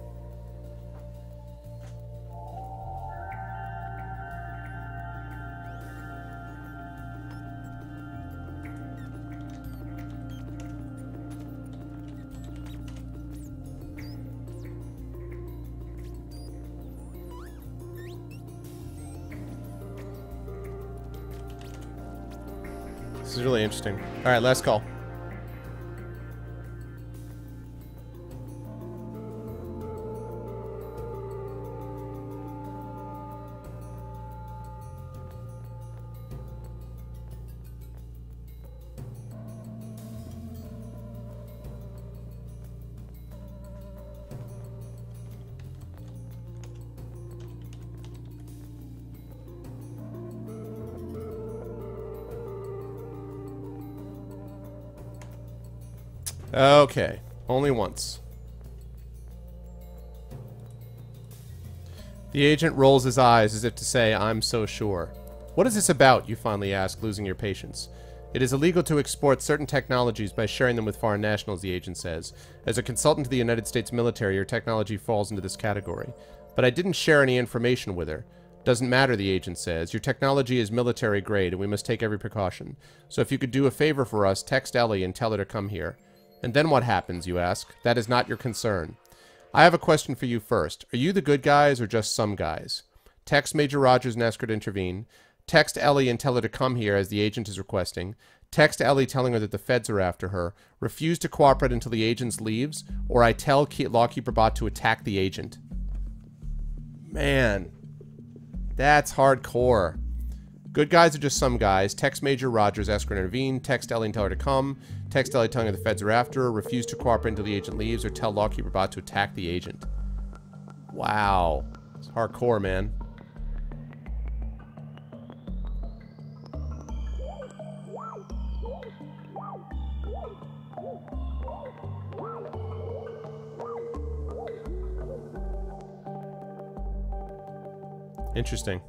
This is really interesting. All right, last call. Okay, only once. The agent rolls his eyes as if to say, I'm so sure. What is this about, you finally ask, losing your patience. It is illegal to export certain technologies by sharing them with foreign nationals, the agent says. As a consultant to the United States military, your technology falls into this category. But I didn't share any information with her. Doesn't matter, the agent says. Your technology is military grade, and we must take every precaution. So if you could do a favor for us, text Ellie and tell her to come here. And then what happens, you ask? That is not your concern. I have a question for you first. Are you the good guys or just some guys? Text Major Rogers and ask her to intervene. Text Ellie and tell her to come here as the agent is requesting. Text Ellie telling her that the feds are after her. Refuse to cooperate until the agent leaves, or I tell Lawkeeper Bot to attack the agent. Man, that's hardcore. Good guys are just some guys. Text Major Rogers, ask her to intervene. Text Ellie and tell her to come. Text Ellie telling her the feds are after her. Refuse to cooperate until the agent leaves, or tell Lawkeeper Bot to attack the agent. Wow. It's hardcore, man. Interesting.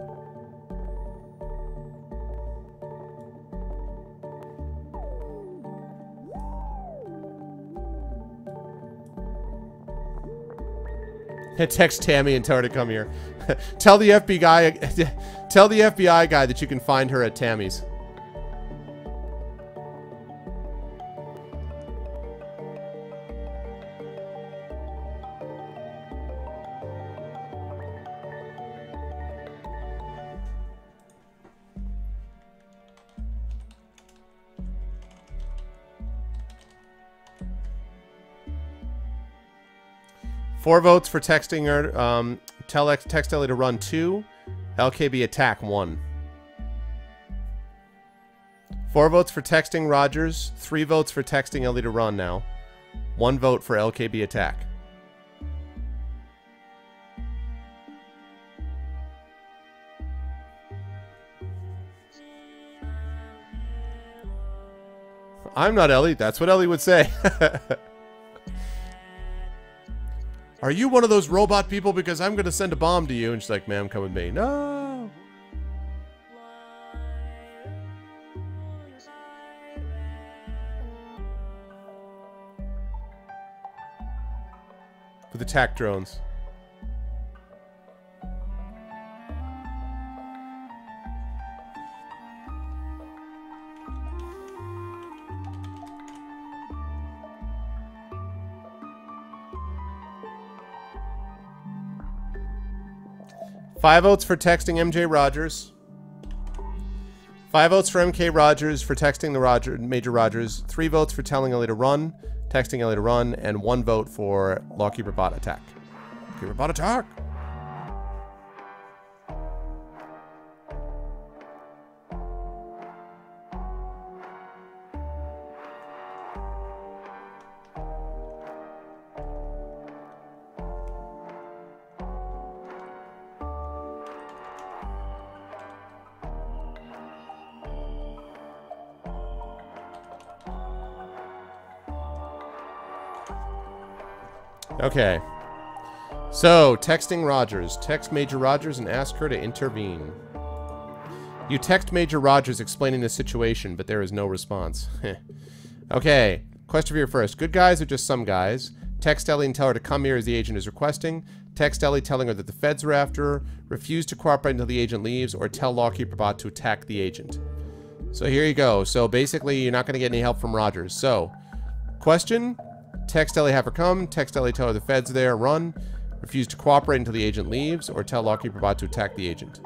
Text Tammy and tell her to come here. Tell the FBI guy that you can find her at Tammy's. Four votes for texting her. Text Ellie to run 2. LKB attack 1. 4 votes for texting Rogers. 3 votes for texting Ellie to run now. 1 vote for LKB attack. I'm not Ellie. That's what Ellie would say. Are you one of those robot people? Because I'm going to send a bomb to you. And she's like, ma'am, come with me. No. With attack drones. Five votes for texting MJ Rogers. 5 votes for MK Rogers for texting the Major Rogers. 3 votes for telling Ellie to run, texting Ellie to run, and 1 vote for Lawkeeper Bot attack. Lawkeeper Bot attack! Okay. So, texting Rogers. Text Major Rogers and ask her to intervene. You text Major Rogers explaining the situation, but there is no response. Okay. Question for you first. Good guys or just some guys? Text Ellie and tell her to come here as the agent is requesting. Text Ellie telling her that the feds are after her. Refuse to cooperate until the agent leaves, or tell Lawkeeper Bot to attack the agent. So here you go. So basically, you're not going to get any help from Rogers. So, question... Text Ellie, have her come. Text Ellie, tell her the feds are there. Run. Refuse to cooperate until the agent leaves, or tell Lawkeeper Bot to attack the agent.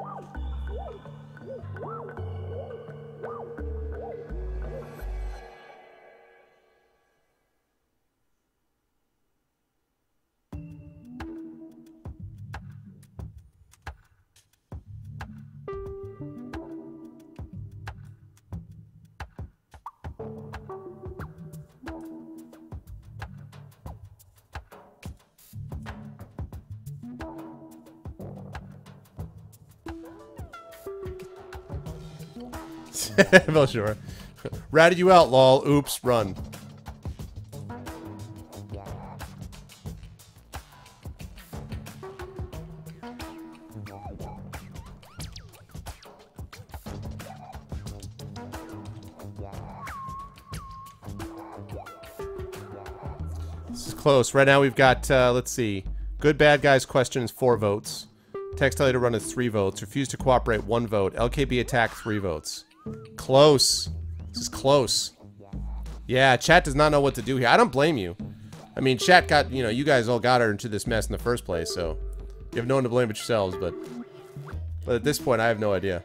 Well, sure. Ratted you out, lol. Oops, run. This is close. Right now we've got, let's see. Good bad guys questions 4 votes. Text Ellie to run is 3 votes. Refuse to cooperate 1 vote. LKB attack 3 votes. Close. This is close. Yeah, chat does not know what to do here. I don't blame you. I mean, chat got, you know, you guys all got her into this mess in the first place, so you have no one to blame but yourselves, but at this point, I have no idea.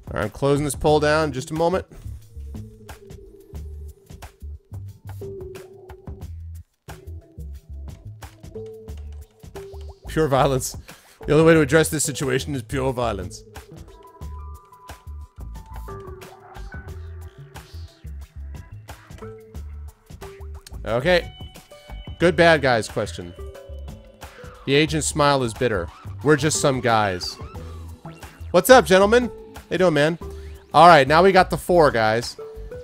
Alright, I'm closing this poll down in just a moment. Pure violence. The only way to address this situation is pure violence. Okay. Good bad guys question. The agent's smile is bitter. We're just some guys. What's up, gentlemen? How you doing, man? Alright, now we got the 4, guys.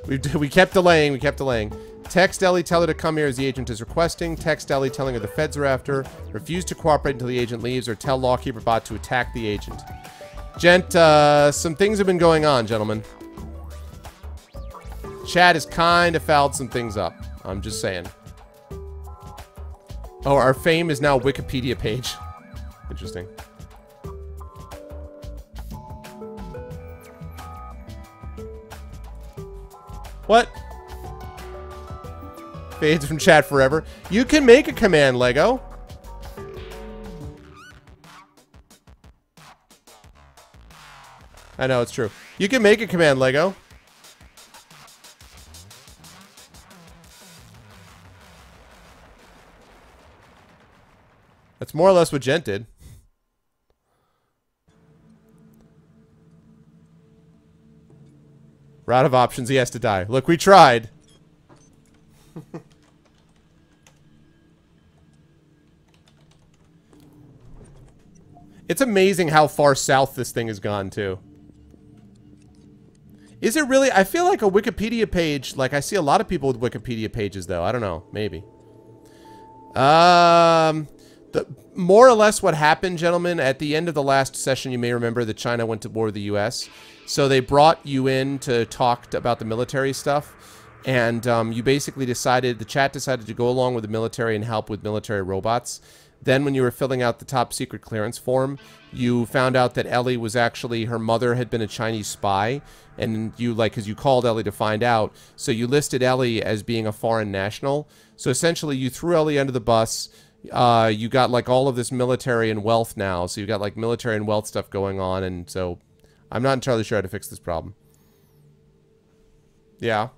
We kept delaying, Text Ellie, tell her to come here as the agent is requesting. Text Ellie, telling her the feds are after. Refuse to cooperate until the agent leaves, or tell Lawkeeper Bot to attack the agent. Gent, some things have been going on, gentlemen. Chat has kind of fouled some things up. I'm just saying. Oh, our fame is now Wikipedia page. Interesting. What? Fades from chat forever. You can make a command, Lego. I know, it's true. You can make a command, Lego. That's more or less what Gent did. We're out of options. He has to die. Look, we tried. It's amazing how far south this thing has gone, too. Is it really? I feel like a Wikipedia page, like I see a lot of people with Wikipedia pages, though. I don't know. Maybe. More or less what happened, gentlemen, at the end of the last session, you may remember that China went to war with the U.S. So they brought you in to talk about the military stuff. And you basically decided, the chat decided to go along with the military and help with military robots. Then when you were filling out the top secret clearance form, you found out that Ellie was actually, her mother had been a Chinese spy. And you, like, because you called Ellie to find out. So you listed Ellie as being a foreign national. So essentially you threw Ellie under the bus. You got, like, all of this military and wealth now. So you got, like, military and wealth stuff going on. And so I'm not entirely sure how to fix this problem. Yeah.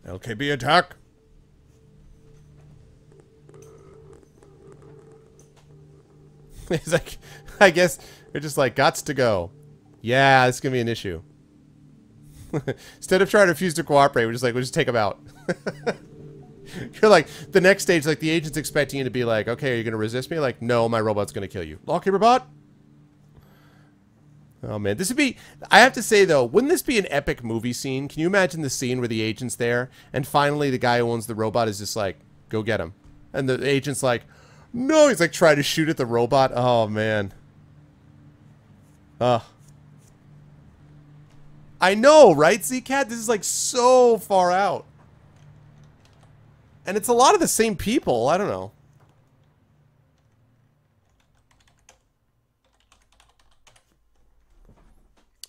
LKB attack. It's like, I guess they're just like, gots to go. Yeah, it's gonna be an issue. Instead of trying to refuse to cooperate, we're just like, we'll just take them out. You're like, the next stage, like the agent's expecting you to be like, okay, are you gonna resist me? Like, no, my robot's gonna kill you. Lawkeeper Bot? Oh man, this would be, I have to say though, wouldn't this be an epic movie scene? Can you imagine the scene where the agent's there and finally the guy who owns the robot is just like, go get him. And the agent's like, no, he's like trying to shoot at the robot. Oh man. I know, right, Zcat? This is like so far out. And it's a lot of the same people, I don't know.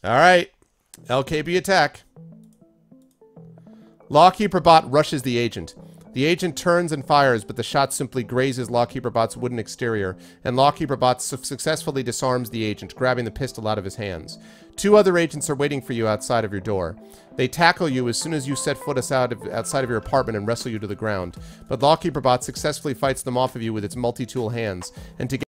Alright. LKB attack. Lawkeeper Bot rushes the agent. The agent turns and fires, but the shot simply grazes Lawkeeper Bot's wooden exterior, and Lawkeeper Bot successfully disarms the agent, grabbing the pistol out of his hands. 2 other agents are waiting for you outside of your door. They tackle you as soon as you set foot outside of your apartment and wrestle you to the ground, but Lawkeeper Bot successfully fights them off of you with its multi-tool hands, and together